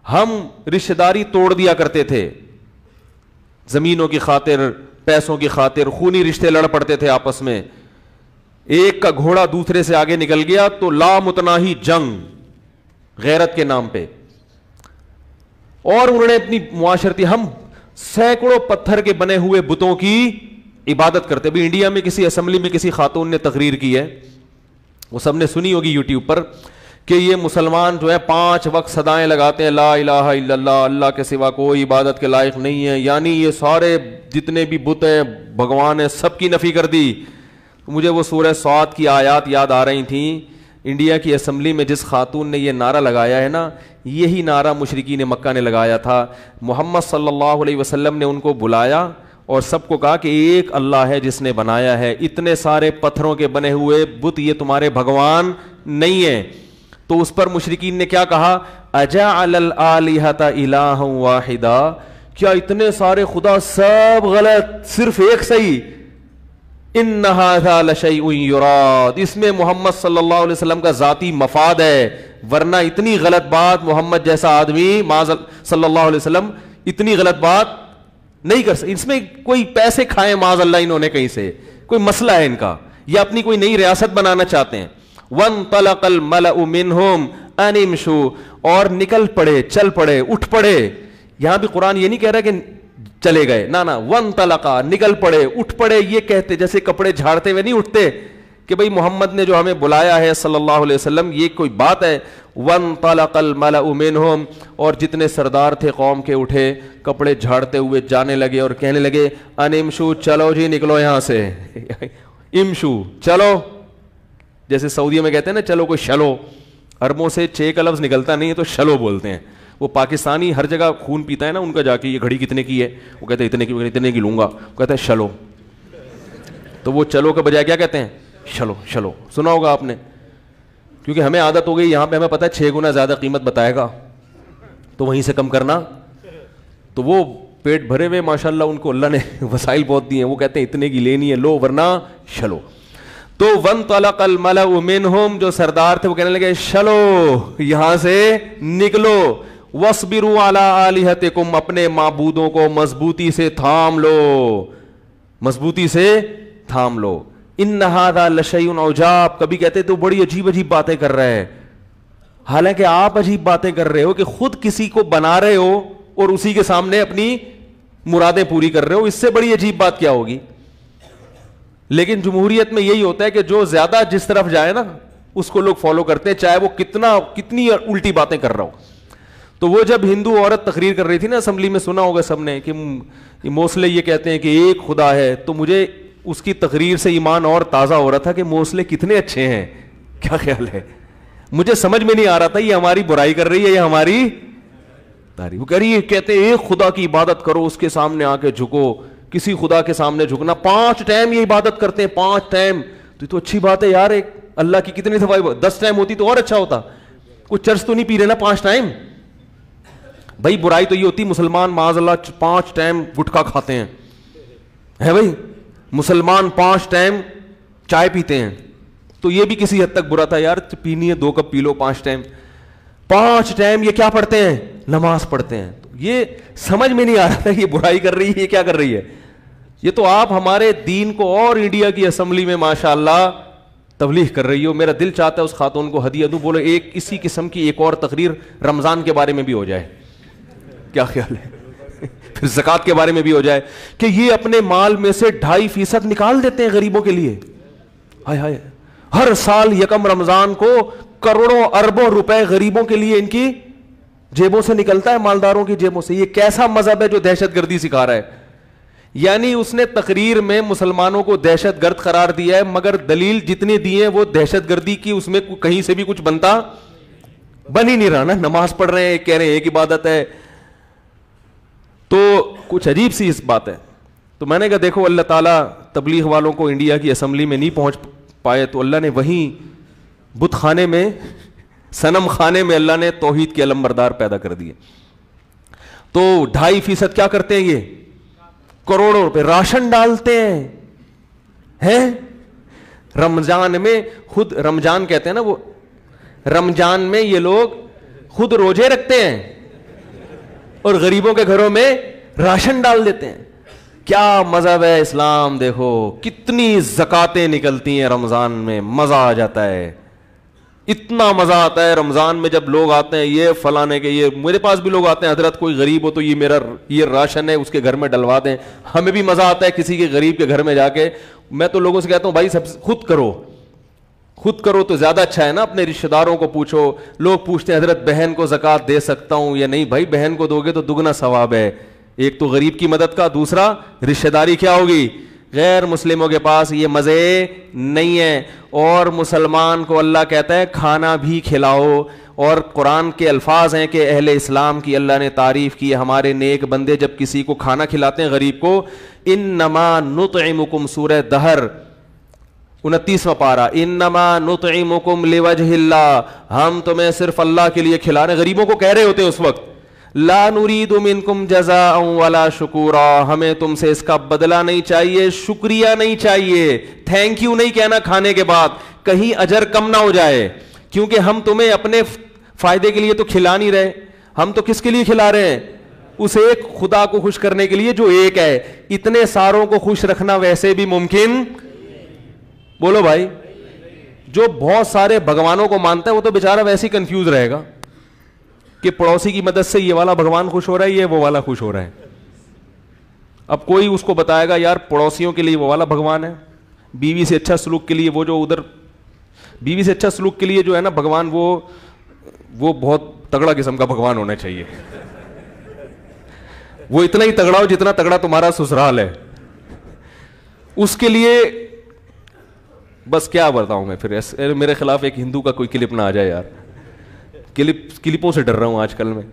ہم رشتہ داری توڑ دیا کرتے تھے, زمینوں کی خاطر, پیسوں کی خاطر خونی رشتے لڑ پڑتے تھے آپس میں. ایک کا گھوڑا دوسرے سے آگے نکل گیا تو لا متناہی جنگ غیرت کے نام پہ. اور انہوں نے اپنی معاشرتی, ہم سینکڑوں پتھر کے بنے ہوئے بتوں کی عبادت کرتے. بھی انڈیا میں کسی اسمبلی میں کسی خاتون نے تقریر کی ہے, وہ سب نے سنی ہوگی یوٹیوب پر, کہ یہ مسلمان جو ہے 5 وقت صدائیں لگاتے ہیں لا الہ الا اللہ, اللہ کے سوا کوئی عبادت کے لائق نہیں ہے, یعنی یہ سارے جتنے بھی بت ہیں, بھگوان ہیں, سب کی نفی کر دی. مجھے وہ سورہ صاد کی آیات یاد آ رہی تھیں. انڈیا کی اسمبلی میں جس خاتون نے یہ نعرہ لگایا ہے نا, یہی نعرہ مشرکین مکہ نے لگایا تھا. محمد صلی اللہ علیہ وسلم نے ان کو بلایا اور سب کو کہا کہ ایک اللہ ہے جس نے بنایا ہے, اتنے سارے پتھروں کے بنے ہوئے بت یہ تمہارے بھگوان نہیں ہیں. تو اس پر مشرکین نے کیا کہا؟ اجعل الآلہۃ الہا واحدا, کیا اتنے سارے خدا سب غلط, صرف ایک صحیح؟ ان ھذا لشیء یراد, اس میں محمد صلی اللہ علیہ وسلم کا ذاتی مفاد ہے, ورنہ اتنی غلط بات محمد جیسا آدمی صلی اللہ علیہ وسلم اتنی غلط بات نہیں کر سکتے. اس میں کوئی پیسے کھائے معاذ اللہ انہوں نے کہیں سے, کوئی مسئلہ ہے ان کا, یا اپنی کوئی نئی ریاست بنانا چاہتے ہیں. وانطلق الملأ منہم ان امشوا, اور نکل پڑے, چل پڑے, اٹھ پڑے. یہاں بھی قرآن یہ نہیں کہہ رہا کہ چلے گئے, نہ وانطلقا, نکل پڑے, اٹھ پڑے. یہ کہتے جیسے کپڑے جھاڑتے ہوئے نہیں اٹھتے کہ بھئی محمد نے جو ہمیں بلایا ہے صلی اللہ علیہ وسلم, یہ کوئی بات ہے. وانطلق الملأ منہم, اور جتنے سردار تھے قوم کے اٹھے, کپڑے جھاڑتے ہوئے جانے لگے اور کہنے لگے ان امشوا, چلو جی نکلو یہاں سے. امشوا, چلو, جیسے سعودیہ میں کہتے ہیں نا چلو کوئی شلو, عربوں سے 6 کا لفظ نکلتا نہیں ہے تو شلو بولتے ہیں. وہ پاکستانی ہر جگہ خون پیتا ہے نا, ان کا جا کے یہ گھڑی کتنے کی ہے, وہ کہتے ہیں اتنے کی لوں گا, وہ کہتا ہے شلو. تو وہ چلو کے بجائے کیا کہتے ہیں؟ شلو شلو سنا ہوگا آپ نے, کیونکہ ہمیں عادت ہو گئی, یہاں پہ ہمیں پتہ ہے 6 گنا زیادہ قیمت بتائے گا تو وہیں سے کم کرنا. تو وہ پیٹ بھرے ہوئے ماشاء اللہ, ان کو اللہ نے وسائل بہت دیے ہیں, وہ کہتے ہیں اتنے کی لینی ہے لو ورنہ شلو. تو وانطلق الملأ منہم, جو سردار تھے وہ کہنے لگے شلو یہاں سے نکلو, واصبروا علی آلہتکم, اپنے معبودوں کو مضبوطی سے تھام لو, مضبوطی سے تھام لو. ان ھذا لشیء عجاب, کبھی کہتے تو بڑی عجیب عجیب باتیں کر رہے ہیں, حالانکہ آپ عجیب باتیں کر رہے ہو کہ خود کسی کو بنا رہے ہو اور اسی کے سامنے اپنی مرادیں پوری کر رہے ہو, اس سے بڑی عجیب بات کیا ہوگی. لیکن جمہوریت میں یہی ہوتا ہے کہ جو زیادہ جس طرف جائے نا اس کو لوگ فالو کرتے ہیں, چاہے وہ کتنی الٹی باتیں کر رہا ہو. تو وہ جب ہندو عورت تقریر کر رہی تھی نا اسمبلی میں, سنا ہوگا سب نے کہ موسلے یہ کہتے ہیں کہ ایک خدا ہے, تو مجھے اس کی تقریر سے ایمان اور تازہ ہو رہا تھا کہ موسلے کتنے اچھے ہیں. کیا خیال ہے, مجھے سمجھ میں نہیں آ رہا تھا یہ ہماری برائی کر رہی ہے یا ہماری تعریف. وہ کہہ رہی ہے کہتے ہیں ایک خدا کی عبادت کرو, اس کے سامنے آ کے جھکو, کسی خدا کے سامنے جھکنا, 5 ٹائم یہ عبادت کرتے ہیں, 5 ٹائم. تو اچھی بات ہے یار, ایک اللہ کی کتنی دفعہ 10 ٹائم ہوتی تو اور اچھا ہوتا. کوئی چرچ تو نہیں پی رہے نا 5 ٹائم. بھائی برائی تو یہ ہوتی مسلمان معاذ اللہ 5 ٹائم گٹکا کھاتے ہیں, ہے بھائی مسلمان 5 ٹائم چائے پیتے ہیں, تو یہ بھی کسی حد تک برا تھا یار, پینی ہے 2 کپ پی لو 5 ٹائم. 5 ٹائم یہ کیا پڑھتے ہیں, نماز پڑھتے ہیں. یہ سمجھ میں نہیں آ رہا تھا یہ برائی کر رہی ہے, یہ کیا کر رہی ہے. یہ تو آپ ہمارے دین کو اور انڈیا کی اسمبلی میں ماشاءاللہ تبلیغ کر رہی ہو. میرا دل چاہتا ہے اس خاتون کو ہدیہ دوں, بولو ایک اسی قسم کی ایک اور تقریر رمضان کے بارے میں بھی ہو جائے. کیا خیال ہے, پھر زکوٰۃ کے بارے میں بھی ہو جائے کہ یہ اپنے مال میں سے 2.5% نکال دیتے ہیں غریبوں کے لیے. ہائے ہائے, ہر سال یکم رمضان کو کروڑوں اربوں روپے غریبوں کے لیے ان کی جیبوں سے نکلتا ہے, مالداروں کی جیبوں سے. یہ کیسا مذہب ہے جو دہشت گردی سکھا رہا ہے. یعنی اس نے تقریر میں مسلمانوں کو دہشت گرد قرار دیا ہے, مگر دلیل جتنے دی ہیں وہ دہشت گردی کی, اس میں کہیں سے بھی کچھ بنتا بن ہی نہیں رہا نا. نماز پڑھ رہے ہیں, کہہ رہے ہیں ایک عبادت ہے, تو کچھ عجیب سی اس بات ہے. تو میں نے کہا دیکھو اللہ تعالیٰ تبلیغ والوں کو انڈیا کی اسمبلی میں نہیں پہنچ پائے, تو اللہ نے وہیں بت خانے میں, صنم خانے میں اللہ نے توحید کے علم بردار پیدا کر دیے. تو 2.5% کیا کرتے ہیں, یہ کروڑوں روپے راشن ڈالتے ہیں. رمضان میں خود, رمضان کہتے ہیں نا وہ, رمضان میں یہ لوگ خود روزے رکھتے ہیں اور غریبوں کے گھروں میں راشن ڈال دیتے ہیں. کیا مذہب ہے اسلام, دیکھو کتنی زکاتیں نکلتی ہیں رمضان میں, مزہ آ جاتا ہے. اتنا مزہ آتا ہے رمضان میں جب لوگ آتے ہیں, یہ فلانے کے, یہ میرے پاس بھی لوگ آتے ہیں, حضرت کوئی غریب ہو تو یہ میرا یہ راشن ہے اس کے گھر میں ڈلوا دیں. ہمیں بھی مزہ آتا ہے کسی کے غریب کے گھر میں جا کے. میں تو لوگوں سے کہتا ہوں بھائی سب خود کرو, خود کرو تو زیادہ اچھا ہے نا, اپنے رشتہ داروں کو پوچھو. لوگ پوچھتے ہیں حضرت بہن کو زکوٰۃ دے سکتا ہوں یا نہیں. بھائی بہن کو دو گے تو دگنا ثواب ہے, ایک تو غریب کی مدد کا, دوسرا رشتہ داری کیا ہوگی. غیر مسلموں کے پاس یہ مزے نہیں ہیں, اور مسلمان کو اللہ کہتا ہے کھانا بھی کھلاؤ. اور قرآن کے الفاظ ہیں کہ اہل اسلام کی اللہ نے تعریف کی, ہمارے نیک بندے جب کسی کو کھانا کھلاتے ہیں غریب کو, انما نطعمکم, سورہ دہر 29واں پارہ, انما نطعمکم لوجہ اللہ, ہم تمہیں صرف اللہ کے لیے کھلا رہے ہیں. غریبوں کو کہہ رہے ہوتے ہیں اس وقت, لا نريد منکم جزاء ولا شکورا, ہمیں تم سے اس کا بدلہ نہیں چاہیے, شکریہ نہیں چاہیے, تھینک یو نہیں کہنا کھانے کے بعد, کہیں اجر کم نہ ہو جائے, کیونکہ ہم تمہیں اپنے فائدے کے لیے تو کھلا نہیں رہے. ہم تو کس کے لیے کھلا رہے ہیں, اس ایک خدا کو خوش کرنے کے لیے جو ایک ہے. اتنے ساروں کو خوش رکھنا ویسے بھی ممکن, بولو بھائی. جو بہت سارے بھگوانوں کو مانتا ہے وہ تو بیچارہ ویسے ہی کنفیوز رہے گا کہ پڑوسی کی مدد سے یہ والا بھگوان خوش ہو رہا ہے, یہ وہ والا خوش ہو رہا ہے. اب کوئی اس کو بتائے گا یار پڑوسیوں کے لیے وہ والا بھگوان ہے, بیوی سے اچھا سلوک کے لیے وہ جو ادھر, بیوی سے اچھا سلوک کے لیے جو ہے نا بھگوان, وہ بہت تگڑا قسم کا بھگوان ہونا چاہیے. وہ اتنا ہی تگڑا ہو جتنا تگڑا تمہارا سسرال ہے. اس کے لیے بس کیا بتاؤں میں, پھر میرے خلاف ایک ہندو کا کوئی کلپ نہ آ جائے یار, کلپوں سے ڈر رہا ہوں آج کل میں.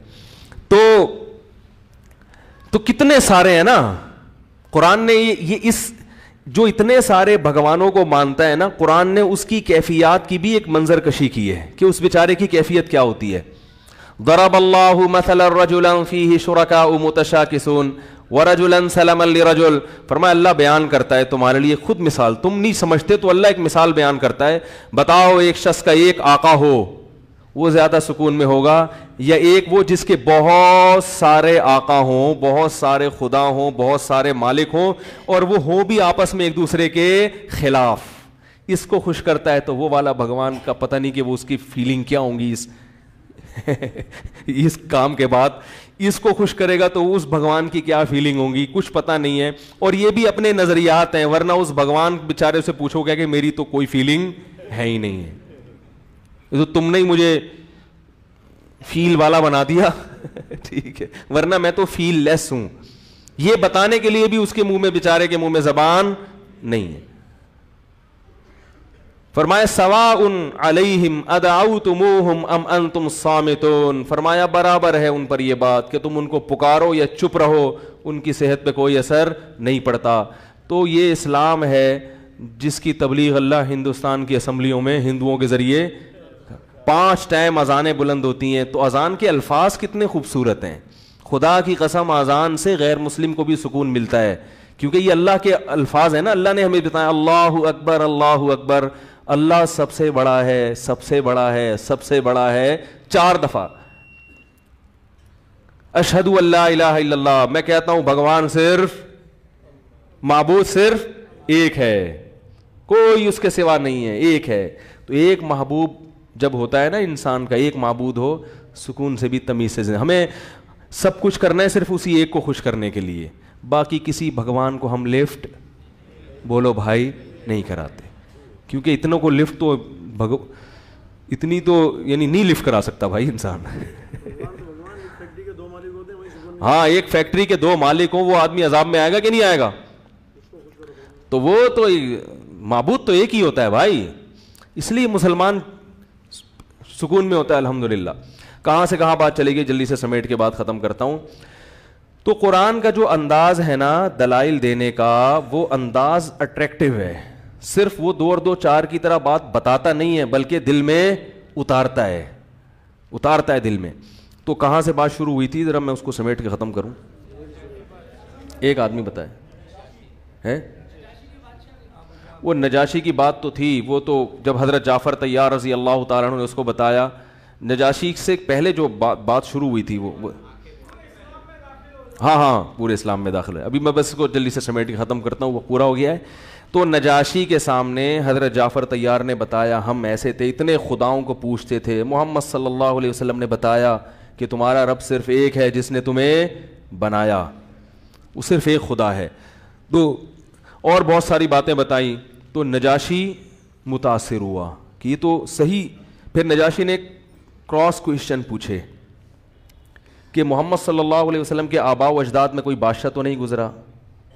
تو کتنے سارے ہیں نا. قرآن نے یہ جو اتنے سارے بھگوانوں کو مانتا ہے نا, قرآن نے اس کی کیفیات کی بھی ایک منظر کشی کی ہے کہ اس بیچارے کی کیفیت کیا ہوتی ہے. ضرب اللہ مثلا رجلا فیہ شرکاء متشاکسون ورجلا سلما لرجل. فرمایا اللہ بیان کرتا ہے تمہارے لیے خود مثال, تم نہیں سمجھتے تو اللہ ایک مثال بیان کرتا ہے. بتاؤ ایک شخص کا ایک آقا ہو, وہ زیادہ سکون میں ہوگا, یا ایک وہ جس کے بہت سارے آقا ہوں, بہت سارے خدا ہوں, بہت سارے مالک ہوں, اور وہ ہوں بھی آپس میں ایک دوسرے کے خلاف. اس کو خوش کرتا ہے تو وہ والا بھگوان کا پتہ نہیں کہ وہ اس کی فیلنگ کیا ہوں گی اس کام کے بعد. اس کو خوش کرے گا تو اس بھگوان کی کیا فیلنگ ہوں گی, کچھ پتہ نہیں ہے. اور یہ بھی اپنے نظریات ہیں, ورنہ اس بھگوان بیچارے سے پوچھو گے کہ میری تو کوئی فیلنگ ہے ہی نہیں ہے, تو تم نے مجھے فیل والا بنا دیا ٹھیک ہے, ورنہ میں تو فیل لیس ہوں. یہ بتانے کے لیے بھی اس کے منہ میں, بیچارے کے منہ میں زبان نہیں ہے. فرمایا سواء علیہم ادعوتموہم ام انتم صامتون. فرمایا برابر ہے ان پر یہ بات کہ تم ان کو پکارو یا چپ رہو, ان کی صحت پہ کوئی اثر نہیں پڑتا. تو یہ اسلام ہے جس کی تبلیغ اللہ ہندوستان کی اسمبلیوں میں ہندوؤں کے ذریعے 5 ٹائم اذانیں بلند ہوتی ہیں. تو اذان کے الفاظ کتنے خوبصورت ہیں, خدا کی قسم اذان سے غیر مسلم کو بھی سکون ملتا ہے, کیونکہ یہ اللہ کے الفاظ ہیں نا. اللہ نے ہمیں بتایا اللہ اکبر اللہ اکبر, اللہ سب سے بڑا ہے, سب سے بڑا ہے, سب سے بڑا ہے 4 دفعہ. اشہد ان لا الہ الا اللہ, میں کہتا ہوں بھگوان صرف, معبود صرف ایک ہے, کوئی اس کے سوا نہیں ہے, ایک ہے. تو ایک محبوب جب ہوتا ہے نا انسان کا, ایک معبود ہو, سکون سے بھی تمیز سے. ہمیں سب کچھ کرنا ہے صرف اسی ایک کو خوش کرنے کے لیے, باقی کسی بھگوان کو ہم لفٹ بولو بھائی نہیں کراتے, کیونکہ اتنوں کو لفٹ تو اتنی تو یعنی نہیں لفٹ کرا سکتا بھائی انسان. ہاں ایک فیکٹری کے 2 مالک ہوں, وہ آدمی عذاب میں آئے گا کہ نہیں آئے گا؟ تو وہ تو معبود تو ایک ہی ہوتا ہے بھائی, اس لیے مسلمان سکون میں ہوتا ہے الحمدللہ. کہاں سے کہاں بات چلے گی, جلدی سے سمیٹ کے بعد ختم کرتا ہوں. تو قرآن کا جو انداز ہے نا دلائل دینے کا, وہ انداز اٹریکٹیو ہے. صرف وہ 2 اور 2 4 کی طرح بات بتاتا نہیں ہے, بلکہ دل میں اتارتا ہے, اتارتا ہے دل میں. تو کہاں سے بات شروع ہوئی تھی, ذرا میں اس کو سمیٹ کے ختم کروں. ایک آدمی بتائے ہے, وہ نجاشی کی بات تو تھی. وہ تو جب حضرت جعفر طیار رضی اللہ تعالیٰ عنہ نے اس کو بتایا, نجاشی سے پہلے جو بات شروع ہوئی تھی وہ ہاں پورے اسلام میں داخل ہے. ابھی میں بس اس کو جلدی سے سمیٹ کے ختم کرتا ہوں, وہ پورا ہو گیا ہے. تو نجاشی کے سامنے حضرت جعفر طیار نے بتایا ہم ایسے تھے, اتنے خداؤں کو پوچھتے تھے. محمد صلی اللہ علیہ وسلم نے بتایا کہ تمہارا رب صرف ایک ہے جس نے تمہیں بنایا, وہ صرف ایک خدا ہے. تو اور بہت ساری باتیں بتائیں. تو نجاشی متاثر ہوا کہ یہ تو صحیح. پھر نجاشی نے کراس کوئسچن پوچھے کہ محمد صلی اللہ علیہ وسلم کے آباء و اجداد میں کوئی بادشاہ تو نہیں گزرا؟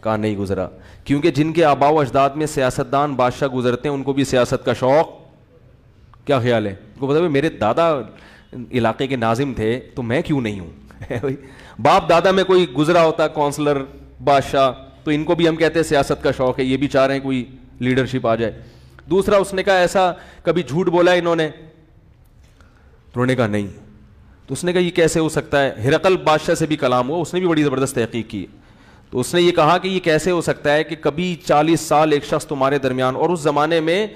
کہا نہیں گزرا, کیونکہ جن کے آباء و اجداد میں سیاستدان بادشاہ گزرتے ہیں ان کو بھی سیاست کا شوق. کیا خیال ہے؟ ان کو پتا ہے میرے دادا علاقے کے ناظم تھے تو میں کیوں نہیں ہوں. باپ دادا میں کوئی گزرا ہوتا کونسلر بادشاہ, تو ان کو بھی ہم کہتے ہیں سیاست کا شوق ہے, یہ بھی چاہ رہے ہیں کوئی لیڈرشپ آ جائے. دوسرا اس نے کہا ایسا کبھی جھوٹ بولا انہوں نے؟ انہوں نے کہا نہیں. تو اس نے کہا یہ کیسے ہو سکتا ہے؟ ہرقل بادشاہ سے بھی کلام ہوا, اس نے بھی بڑی زبردست تحقیق کی. تو اس نے یہ کہا کہ یہ کیسے ہو سکتا ہے کہ کبھی 40 سال ایک شخص تمہارے درمیان, اور اس زمانے میں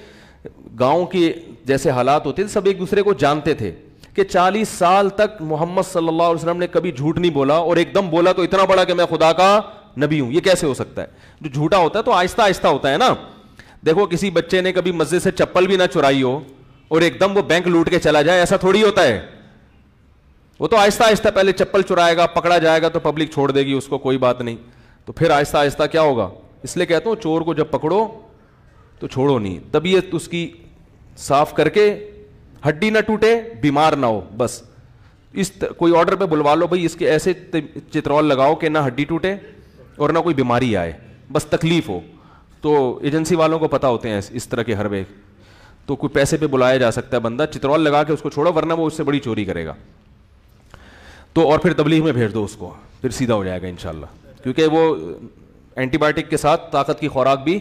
گاؤں کے جیسے حالات ہوتے تھے, سب ایک دوسرے کو جانتے تھے, کہ 40 سال تک محمد صلی اللہ علیہ وسلم نے کبھی جھوٹ نہیں بولا, اور ایک دم بولا تو اتنا بڑا کہ میں خدا کا نبی ہوں. یہ کیسے ہو سکتا ہے؟ جو جھوٹا ہوتا ہے تو آہستہ آہستہ ہوتا ہے نا. دیکھو کسی بچے نے کبھی مسجد سے چپل بھی نہ چرائی ہو اور ایک دم وہ بینک لوٹ کے چلا جائے, ایسا تھوڑی ہوتا ہے. وہ تو آہستہ آہستہ پہلے چپل چرائے گا, پکڑا جائے گا تو پبلک چھوڑ دے گی اس کو, کوئی بات نہیں. تو پھر آہستہ آہستہ کیا ہوگا. اس لیے کہتا ہوں چور کو جب پکڑو تو چھوڑو نہیں, طبیعت اس کی صاف کر کے, ہڈی نہ ٹوٹے, بیمار نہ ہو, بس. کوئی آرڈر پہ بلوا لو بھائی اس کے ایسے چترول لگاؤ کہ نہ ہڈی ٹوٹے اور نہ کوئی بیماری آئے, بس تکلیف ہو. تو ایجنسی والوں کو پتہ ہوتے ہیں اس طرح کے حربے, تو کوئی پیسے پہ بلایا جا سکتا ہے بندہ, چترول لگا کے اس کو چھوڑو, ورنہ وہ اس سے بڑی چوری کرے گا. تو اور پھر تبلیغ میں بھیج دو اس کو, پھر سیدھا ہو جائے گا انشاءاللہ, کیونکہ وہ اینٹی بایوٹک کے ساتھ طاقت کی خوراک بھی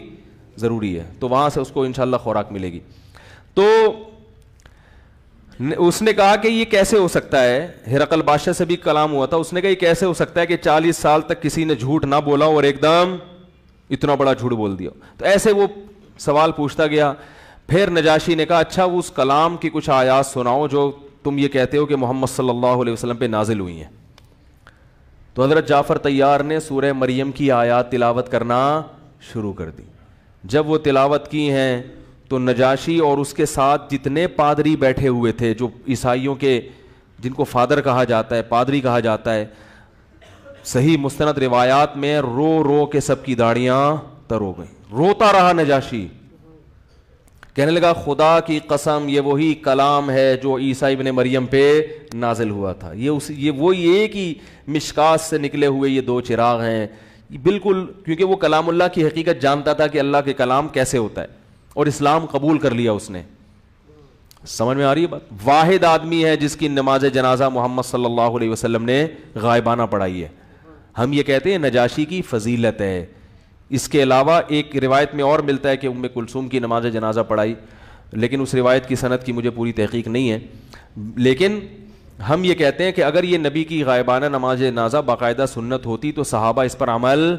ضروری ہے, تو وہاں سے اس کو انشاءاللہ خوراک ملے گی. تو اس نے کہا کہ یہ کیسے ہو سکتا ہے, ہرقل بادشاہ سے بھی کلام ہوا تھا, اس نے کہا یہ کیسے ہو سکتا ہے کہ 40 سال تک کسی نے جھوٹ نہ بولا اور ایک دم اتنا بڑا جھوٹ بول دیا. تو ایسے وہ سوال پوچھتا گیا. پھر نجاشی نے کہا اچھا وہ اس کلام کی کچھ آیات سناؤ جو تم یہ کہتے ہو کہ محمد صلی اللہ علیہ وسلم پہ نازل ہوئی ہیں. تو حضرت جعفر طیار نے سورہ مریم کی آیات تلاوت کرنا شروع کر دی. جب وہ تلاوت کی ہیں تو نجاشی اور اس کے ساتھ جتنے پادری بیٹھے ہوئے تھے, جو عیسائیوں کے جن کو فادر کہا جاتا ہے, پادری کہا جاتا ہے, صحیح مستند روایات میں رو رو کے سب کی داڑیاں تر ہو گئیں. روتا رہا نجاشی, کہنے لگا خدا کی قسم یہ وہی کلام ہے جو عیسیٰ ابن مریم پہ نازل ہوا تھا. یہ وہی ایک ہی مشکات سے نکلے ہوئے یہ دو چراغ ہیں بالکل, کیونکہ وہ کلام اللہ کی حقیقت جانتا تھا کہ اللہ کے کلام کیسے ہوتا ہے, اور اسلام قبول کر لیا اس نے. سمجھ میں آ رہی ہے بات؟ واحد آدمی ہے جس کی نماز جنازہ محمد صلی اللہ علیہ وسلم نے غائبانہ پڑھائی ہے. ہم یہ کہتے ہیں نجاشی کی فضیلت ہے. اس کے علاوہ ایک روایت میں اور ملتا ہے کہ ام کلثوم کی نماز جنازہ پڑھائی, لیکن اس روایت کی سند کی مجھے پوری تحقیق نہیں ہے. لیکن ہم یہ کہتے ہیں کہ اگر یہ نبی کی غائبانہ نماز جنازہ باقاعدہ سنت ہوتی تو صحابہ اس پر عمل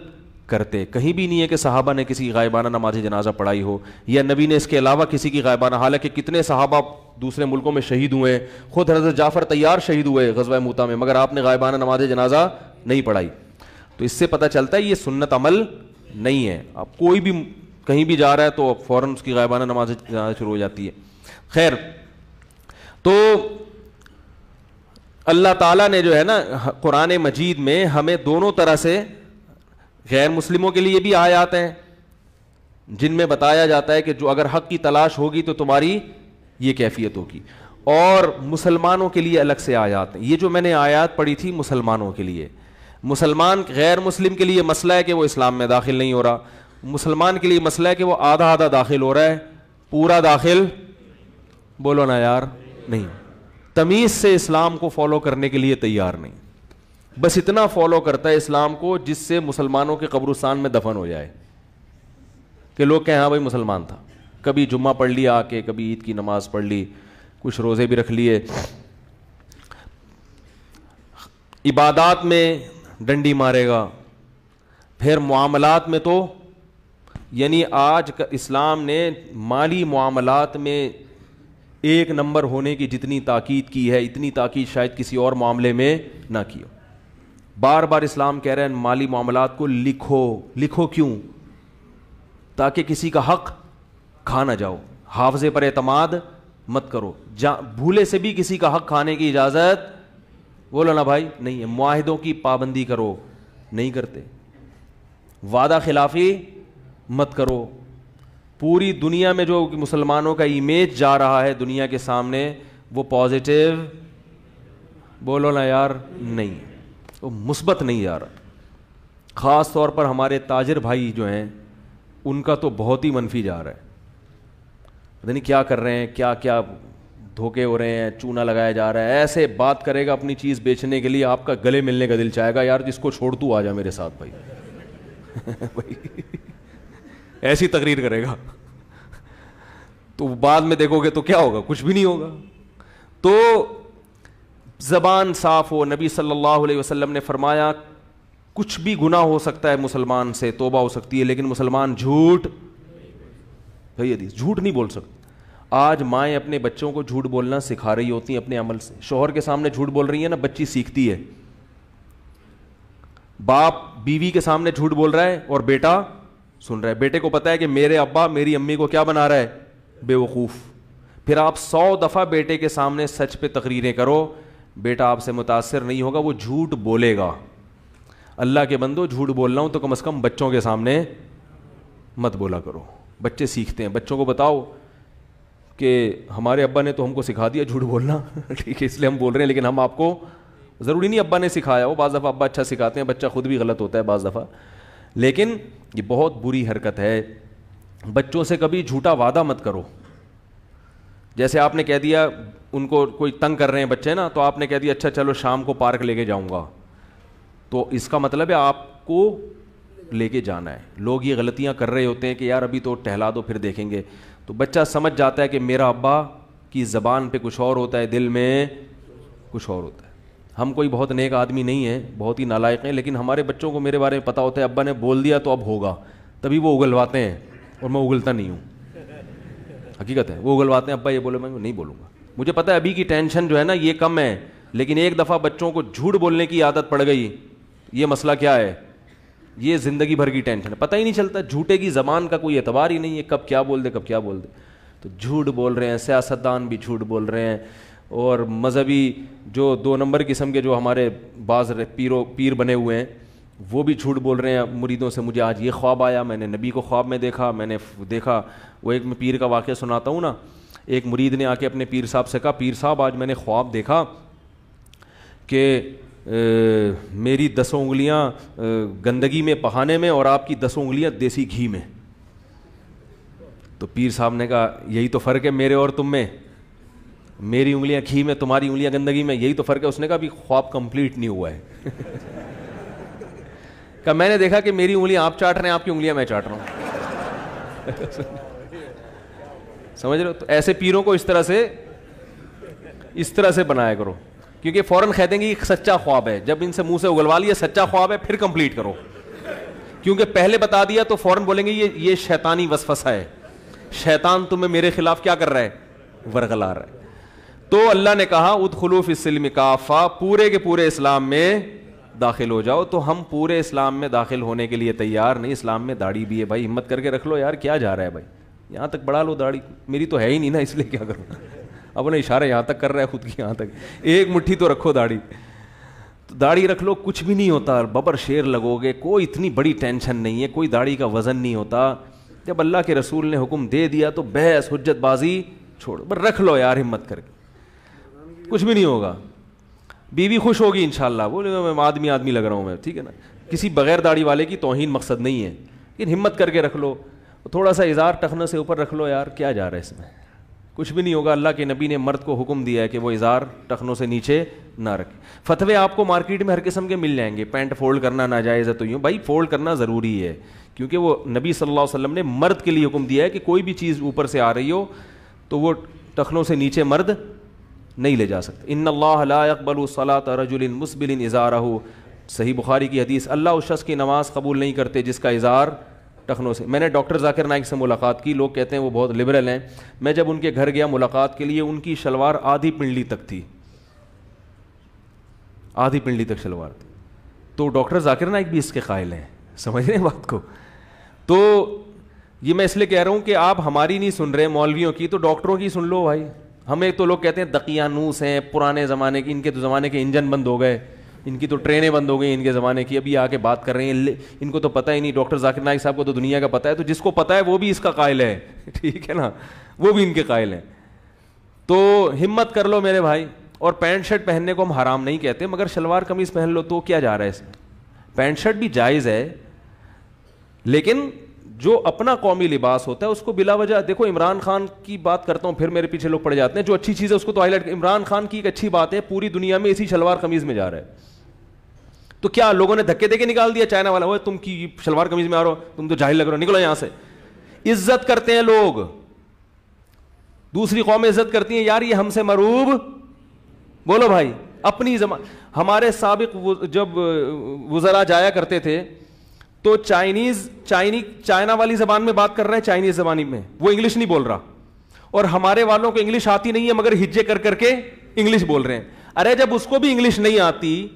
کرتے. کہیں بھی نہیں ہے کہ صحابہ نے کسی غائبانہ نماز جنازہ پڑھائی ہو یا نبی نے اس کے علاوہ کسی کی غائبانہ, حالانکہ کتنے صحابہ دوسرے ملکوں میں شہید ہوئے, خود حضرت جعفر طیار شہید ہوئے غزوہ موتہ میں, مگر آپ نے غائبانہ نماز جنازہ نہیں پڑھائی. تو اس سے پتہ چلتا ہے یہ سنت عمل نہیں ہے. اب کوئی بھی کہیں بھی جا رہا ہے تو فوراً اس کی غائبانہ نماز شروع ہو جاتی ہے. خیر, تو اللہ تعالیٰ نے جو ہے نا قرآن مجید میں ہمیں دونوں طرح سے, غیر مسلموں کے لیے بھی آیات ہیں جن میں بتایا جاتا ہے کہ جو اگر حق کی تلاش ہوگی تو تمہاری یہ کیفیت ہوگی, اور مسلمانوں کے لیے الگ سے آیات ہیں. یہ جو میں نے آیات پڑھی تھی مسلمانوں کے لیے, مسلمان غیر مسلم کے لیے مسئلہ ہے کہ وہ اسلام میں داخل نہیں ہو رہا, مسلمان کے لیے مسئلہ ہے کہ وہ آدھا آدھا داخل ہو رہا ہے, پورا داخل بولو نا یار نہیں, تمیز سے اسلام کو فالو کرنے کے لیے تیار نہیں, بس اتنا فالو کرتا ہے اسلام کو جس سے مسلمانوں کے قبرستان میں دفن ہو جائے کہ لوگ کہیں ہاں بھائی مسلمان تھا. کبھی جمعہ پڑھ لیا آ کے, کبھی عید کی نماز پڑھ لی, کچھ روزے بھی رکھ لیے, عبادات میں ڈنڈی مارے گا, پھر معاملات میں تو یعنی آج کا اسلام نے مالی معاملات میں ایک نمبر ہونے کی جتنی تاکید کی ہے اتنی تاکید شاید کسی اور معاملے میں نہ کی ہو. بار بار اسلام کہہ رہے ہیں مالی معاملات کو لکھو. لکھو کیوں؟ تاکہ کسی کا حق کھا نہ جاؤ. حافظے پر اعتماد مت کرو, بھولے سے بھی کسی کا حق کھانے کی اجازت بولو نا بھائی نہیں ہے. معاہدوں کی پابندی کرو, نہیں کرتے. وعدہ خلافی مت کرو. پوری دنیا میں جو مسلمانوں کا امیج جا رہا ہے دنیا کے سامنے وہ پازیٹیو بولو نا یار نہیں, وہ مثبت نہیں جا رہا. خاص طور پر ہمارے تاجر بھائی جو ہیں ان کا تو بہت ہی منفی جا رہا ہے. پتہ نہیں کیا کر رہے ہیں, کیا کیا دھوکے ہو رہے ہیں, چونا لگایا جا رہا ہے. ایسے بات کرے گا اپنی چیز بیچنے کے لیے آپ کا گلے ملنے کا دل چاہے گا, یار جس کو چھوڑ تو آ جا میرے ساتھ بھائی. ایسی تقریر کرے گا تو بعد میں دیکھو گے تو کیا ہوگا, کچھ بھی نہیں ہوگا. تو زبان صاف ہو. نبی صلی اللہ علیہ وسلم نے فرمایا کچھ بھی گناہ ہو سکتا ہے مسلمان سے, توبہ ہو سکتی ہے, لیکن مسلمان جھوٹ جھوٹ نہیں بول سکتا. آج مائیں اپنے بچوں کو جھوٹ بولنا سکھا رہی ہوتی ہیں اپنے عمل سے. شوہر کے سامنے جھوٹ بول رہی ہے نا, بچی سیکھتی ہے. باپ بیوی کے سامنے جھوٹ بول رہا ہے اور بیٹا سن رہا ہے. بیٹے کو پتا ہے کہ میرے ابا میری امی کو کیا بنا رہا ہے, بے وقوف. پھر آپ 100 دفعہ بیٹے کے سامنے سچ پہ تقریریں کرو, بیٹا آپ سے متاثر نہیں ہوگا, وہ جھوٹ بولے گا. اللہ کے بندو جھوٹ بولنا ہوں تو کم از کم بچوں کے سامنے مت بولا کرو. بچے سیکھتے ہیں. بچوں کو بتاؤ کہ ہمارے ابا نے تو ہم کو سکھا دیا جھوٹ بولنا, ٹھیک ہے اس لیے ہم بول رہے ہیں, لیکن ہم آپ کو ضروری نہیں ابا نے سکھایا ہو. بعض دفعہ ابا اچھا سکھاتے ہیں, بچہ خود بھی غلط ہوتا ہے بعض دفعہ. لیکن یہ بہت بری حرکت ہے. بچوں سے کبھی جھوٹا وعدہ مت کرو. جیسے آپ نے کہہ دیا, ان کو کوئی تنگ کر رہے ہیں بچے نا, تو آپ نے کہہ دیا اچھا چلو شام کو پارک لے کے جاؤں گا, تو اس کا مطلب ہے آپ کو لے کے جانا ہے. لوگ یہ غلطیاں کر رہے ہوتے ہیں کہ یار ابھی تو ٹہلا دو پھر دیکھیں گے. تو بچہ سمجھ جاتا ہے کہ میرا ابا کی زبان پہ کچھ اور ہوتا ہے, دل میں کچھ اور ہوتا ہے. ہم کوئی بہت نیک آدمی نہیں ہیں, بہت ہی نالائق ہیں, لیکن ہمارے بچوں کو میرے بارے میں پتہ ہوتا ہے ابا نے بول دیا تو اب ہوگا, تبھی وہ اگلواتے ہیں, اور میں اگلتا نہیں ہوں. حقیقت ہے, وہ اگلواتے ہیں ابا یہ بولے, میں نہیں بولوں گا. مجھے پتہ ہے ابھی کی ٹینشن جو ہے نا یہ کم ہے, لیکن ایک دفعہ بچوں کو جھوٹ بولنے کی عادت پڑ گئی, یہ مسئلہ کیا ہے, یہ زندگی بھر کی ٹینشن ہے. پتہ ہی نہیں چلتا, جھوٹے کی زبان کا کوئی اعتبار ہی نہیں ہے, کب کیا بول دے کب کیا بول دے. تو جھوٹ بول رہے ہیں, سیاستدان بھی جھوٹ بول رہے ہیں, اور مذہبی جو 2 نمبر قسم کے جو ہمارے بعض پیر بنے ہوئے ہیں وہ بھی جھوٹ بول رہے ہیں مریدوں سے. مجھے آج یہ خواب آیا, میں نے نبی کو خواب میں دیکھا, میں نے دیکھا. وہ ایک میں پیر کا واقعہ سناتا ہوں نا. ایک مرید نے آ کے اپنے پیر صاحب سے کہا, پیر صاحب آج میں نے خواب دیکھا کہ میری 10 انگلیاں گندگی میں پہانے میں اور آپ کی 10 انگلیاں دیسی گھی میں. تو پیر صاحب نے کہا یہی تو فرق ہے میرے اور تم میں, میری انگلیاں گھی میں تمہاری انگلیاں گندگی میں, یہی تو فرق ہے. اس نے کہا ابھی خواب کمپلیٹ نہیں ہوا ہے. کہ میں نے دیکھا کہ میری انگلیاں آپ چاٹ رہے ہیں, آپ کی انگلیاں میں چاٹ رہا ہوں. سمجھ رہے ہو؟ تو ایسے پیروں کو اس طرح سے بنایا کرو, کیونکہ فوراً کہہ دیں گے یہ سچا خواب ہے. جب ان سے منہ سے اگلوا لیا سچا خواب ہے پھر کمپلیٹ کرو, کیونکہ پہلے بتا دیا تو فوراً بولیں گے یہ شیطانی وسوسہ ہے, شیطان تمہیں میرے خلاف کیا کر رہا ہے, ورغلا رہا ہے. تو اللہ نے کہا ادخلوا فی السلم کافہ, پورے کے پورے اسلام میں داخل ہو جاؤ. تو ہم پورے اسلام میں داخل ہونے کے لیے تیار نہیں. اسلام میں داڑھی بھی ہے بھائی, ہمت کر کے رکھ لو یار, کیا جا رہا ہے بھائی, یہاں تک بڑھا لو داڑھی. میری تو ہے ہی نہیں نا, اس لیے کیا کروں, اپنے اشارے یہاں تک کر رہا ہے خود کی, یہاں تک ایک مٹھی تو رکھو داڑھی. تو داڑھی رکھ لو, کچھ بھی نہیں ہوتا, ببر شیر لگو گے, کوئی اتنی بڑی ٹینشن نہیں ہے, کوئی داڑھی کا وزن نہیں ہوتا. جب اللہ کے رسول نے حکم دے دیا تو بحث حجت بازی چھوڑو, بس رکھ لو یار ہمت کر کے, کچھ بھی نہیں ہوگا. بیوی خوش ہوگی انشاءاللہ, بولے میں آدمی لگ رہا ہوں میں, ٹھیک ہے نا. کسی بغیر داڑھی والے کی توہین مقصد نہیں ہے, لیکن ہمت کر کے رکھ لو. تھوڑا سا اظہار ٹخنے سے اوپر رکھ لو یار, کیا جا رہا ہے اس میں, کچھ بھی نہیں ہوگا. اللہ کے نبی نے مرد کو حکم دیا ہے کہ وہ اظہار ٹخنوں سے نیچے نہ رکھے. فتوے آپ کو مارکیٹ میں ہر قسم کے مل جائیں گے, پینٹ فولڈ کرنا ناجائز ہے, تو یوں بھائی فولڈ کرنا ضروری ہے, کیونکہ وہ نبی صلی اللہ علیہ وسلم نے مرد کے لیے حکم دیا ہے کہ کوئی بھی چیز اوپر سے آ رہی ہو تو وہ ٹخنوں سے نیچے مرد نہیں لے جا سکتے. ان اللہ لا يقبل صلاۃ رجل مسبل ازارہ, صحیح بخاری کی حدیث, اللہ اس شخص کی نماز قبول نہیں کرتے جس کا اظہار ٹخنوں سے. میں نے ڈاکٹر ذاکر نائک سے ملاقات کی, لوگ کہتے ہیں وہ بہت لبرل ہیں. میں جب ان کے گھر گیا ملاقات کے لیے, ان کی شلوار آدھی پنڈلی تک تھی, آدھی پنڈلی تک شلوار تھی. تو ڈاکٹر ذاکر نائک بھی اس کے قائل ہیں, سمجھ رہے ہیں بات کو. تو یہ میں اس لیے کہہ رہا ہوں کہ آپ ہماری نہیں سن رہے مولویوں کی, تو ڈاکٹروں کی سن لو بھائی. ہمیں تو لوگ کہتے ہیں دقیانوس ہیں, پرانے زمانے کی, ان کے تو زمانے کے انجن بند ہو گئے, ان کی تو ٹرینیں بند ہو گئی ان کے زمانے کی, ابھی آ کے بات کر رہے ہیں, ان کو تو پتہ ہی نہیں. ڈاکٹر ذاکر نائک صاحب کو تو دنیا کا پتہ ہے, تو جس کو پتہ ہے وہ بھی اس کا قائل ہے, ٹھیک ہے نا, وہ بھی ان کے قائل ہیں. تو ہمت کر لو میرے بھائی. اور پینٹ شرٹ پہننے کو ہم حرام نہیں کہتے, مگر شلوار قمیض پہن لو تو کیا جا رہا ہے اس میں. پینٹ شرٹ بھی جائز ہے, لیکن جو اپنا قومی لباس ہوتا ہے اس کو بلا وجہ, دیکھو عمران خان کی بات کرتا ہوں پھر میرے پیچھے لوگ پڑ جاتے ہیں, جو اچھی چیز ہے اس کو تو ہائی لائٹ. عمران خان کی ایک اچھی بات ہے, پوری دنیا میں اسی شلوار قمیض میں جا رہا ہے. تو کیا لوگوں نے دھکے دے کے نکال دیا چائنا والا, وہ تم کی شلوار قمیض میں آ رہے ہو, تم تو جاہل لگ رہے ہو, نکلو یہاں سے. عزت کرتے ہیں لوگ, دوسری قومیں عزت کرتی ہیں, یار یہ ہم سے مروب, بولو بھائی. اپنی زمان, ہمارے سابق جب وزراء جایا کرتے تھے تو چائنا والی زبان میں بات کر رہے ہیں, چائنیز زبانی میں, وہ انگلش نہیں بول رہا, اور ہمارے والوں کو انگلش آتی نہیں ہے مگر ہجے کر کر کے انگلش بول رہے ہیں. ارے جب اس کو بھی انگلش نہیں آتی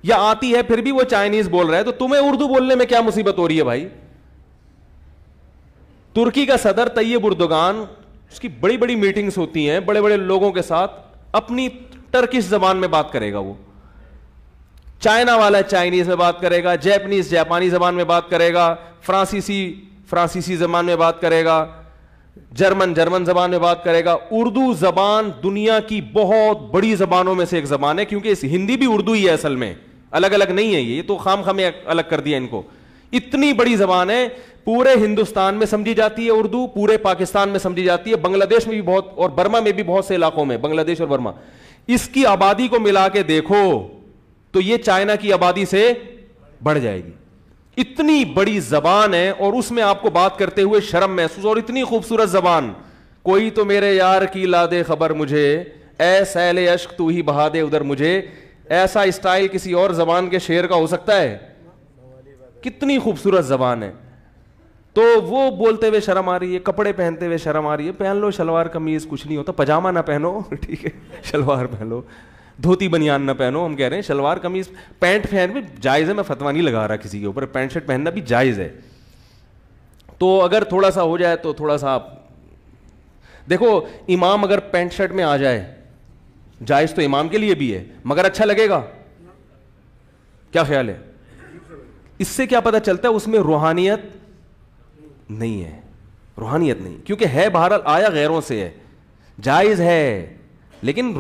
یا آتی ہے پھر بھی وہ چائنیز بول رہا ہے, تو تمہیں اردو بولنے میں کیا مصیبت ہو رہی ہے بھائی. ترکی کا صدر طیب اردوغان, اس کی بڑی بڑی میٹنگز ہوتی ہیں بڑے بڑے لوگوں کے ساتھ, اپنی ٹرکش زبان میں بات کرے گا. وہ چائنا والا چائنیز میں بات کرے گا, جاپنیز جاپانی زبان میں بات کرے گا, فرانسیسی زبان میں بات کرے گا, جرمن زبان میں بات کرے گا. اردو زبان دنیا کی بہت بڑی زبانوں میں سے ایک زبان ہے, کیونکہ اس ہندی بھی اردو ہی ہے اصل میں, الگ الگ نہیں ہے, یہ تو خام خامے الگ کر دیا ان کو. اتنی بڑی زبان ہے, پورے ہندوستان میں سمجھی جاتی ہے اردو, پورے پاکستان میں سمجھی جاتی ہے, بنگلہ دیش میں بھی بہت, اور برما میں بھی بہت سے علاقوں میں, بنگلہ دیش اور برما. اس کی آبادی کو ملا کے دیکھو تو یہ چائنا کی آبادی سے بڑھ جائے گی. اتنی بڑی زبان ہے اور اس میں آپ کو بات کرتے ہوئے شرم محسوس, اور اتنی خوبصورت زبان. کوئی تو میرے یار کی لا دے خبر مجھے, اے سیل عشق تو ہی بہا دے ادھر مجھے. ایسا اسٹائل کسی اور زبان کے شعر کا ہو سکتا ہے؟ کتنی خوبصورت زبان ہے. تو وہ بولتے ہوئے شرم آ رہی ہے, کپڑے پہنتے ہوئے شرم آ رہی ہے. پہن لو شلوار قمیض, کچھ نہیں ہوتا. پاجامہ نہ پہنو, ٹھیک ہے, شلوار پہن لو. دھوتی بنیان نہ پہنو. ہم کہہ رہے ہیں شلوار قمیض, پینٹ پہن بھی جائز ہے, میں فتویٰ نہیں لگا رہا کسی کے اوپر, پینٹ شرٹ پہننا بھی جائز ہے. تو اگر تھوڑا سا ہو جائے تو تھوڑا سا آپ دیکھو, امام اگر پینٹ شرٹ میں آ جائے, جائز تو امام کے لیے بھی ہے, مگر اچھا لگے گا؟ کیا خیال ہے؟ اس سے کیا پتہ چلتا ہے؟ اس میں روحانیت نہیں ہے, روحانیت نہیں, کیونکہ ہے بہرحال آیا غیروں سے ہے, جائز ہے. لیکن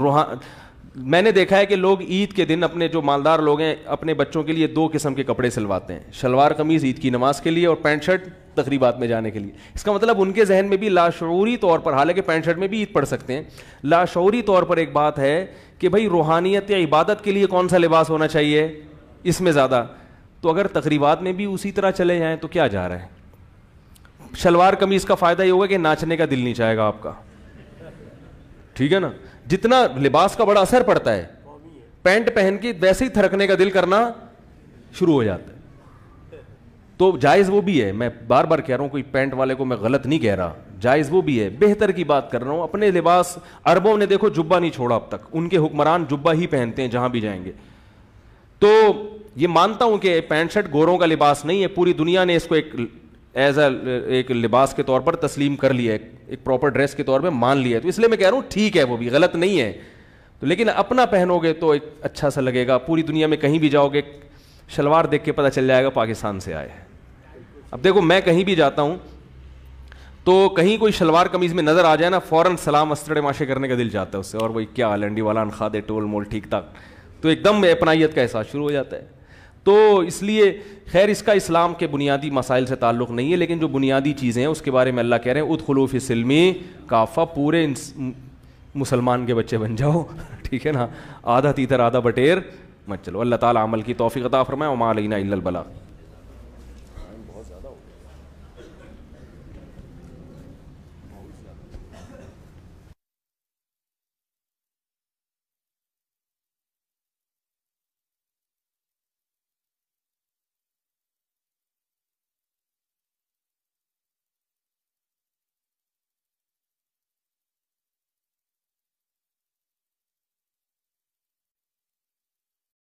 میں نے دیکھا ہے کہ لوگ عید کے دن, اپنے جو مالدار لوگ ہیں, اپنے بچوں کے لیے 2 قسم کے کپڑے سلواتے ہیں, شلوار قمیض عید کی نماز کے لیے اور پینٹ شرٹ تقریبات میں جانے کے لیے. اس کا مطلب ان کے ذہن میں بھی لاشعوری طور پر, حالانکہ پینٹ شرٹ میں بھی عید پڑھ سکتے ہیں, لاشعوری طور پر ایک بات ہے کہ بھائی روحانیت یا عبادت کے لیے کون سا لباس ہونا چاہیے اس میں زیادہ. تو اگر تقریبات میں بھی اسی طرح چلے جائیں تو کیا جا رہا ہے؟ شلوار قمیض کا فائدہ یہ ہوگا کہ ناچنے کا دل نہیں چاہے گا آپ کا, ٹھیک ہے نا. جتنا لباس کا بڑا اثر پڑتا ہے, پینٹ پہن کے ویسے ہی تھرکنے کا دل کرنا شروع ہو جاتا ہے. تو جائز وہ بھی ہے, میں بار بار کہہ رہا ہوں, کوئی پینٹ والے کو میں غلط نہیں کہہ رہا, جائز وہ بھی ہے, بہتر کی بات کر رہا ہوں. اپنے لباس, عربوں نے دیکھو جبہ نہیں چھوڑا اب تک, ان کے حکمران جبہ ہی پہنتے ہیں جہاں بھی جائیں گے. تو یہ مانتا ہوں کہ پینٹ شرٹ گوروں کا لباس نہیں ہے, پوری دنیا نے اس کو ایک لباس کے طور پر تسلیم کر لیا ہے, ایک پراپر ڈریس کے طور پہ مان لیا ہے. تو اس لیے میں کہہ رہا ہوں ٹھیک ہے, وہ بھی غلط نہیں ہے. تو لیکن اپنا پہنو گے تو ایک اچھا سا لگے گا. پوری دنیا میں کہیں بھی جاؤ گے, شلوار دیکھ کے پتہ چل جائے گا پاکستان سے آئے. اب دیکھو میں کہیں بھی جاتا ہوں تو کہیں کوئی شلوار قمیض میں نظر آ جائے نا, فوراً سلام استڑے ماشے کرنے کا دل چاہتا ہے اس سے, اور وہی کیا لنڈی والا انخا دے ٹول مول ٹھیک ٹھاک, تو ایک دم اپنائیت کا احساس شروع ہو جاتا ہے. تو اس لیے خیر اس کا اسلام کے بنیادی مسائل سے تعلق نہیں ہے, لیکن جو بنیادی چیزیں ہیں اس کے بارے میں اللہ کہہ رہے ہیں ادخلوا فی السلم کافہ, پورے مسلمان کے بچے بن جاؤ, ٹھیک ہے نا, آدھا تیتر آدھا بٹیر مت چلو. اللہ تعالیٰ عمل کی توفیق عطا فرمائے. وما علینا الا البلاغ.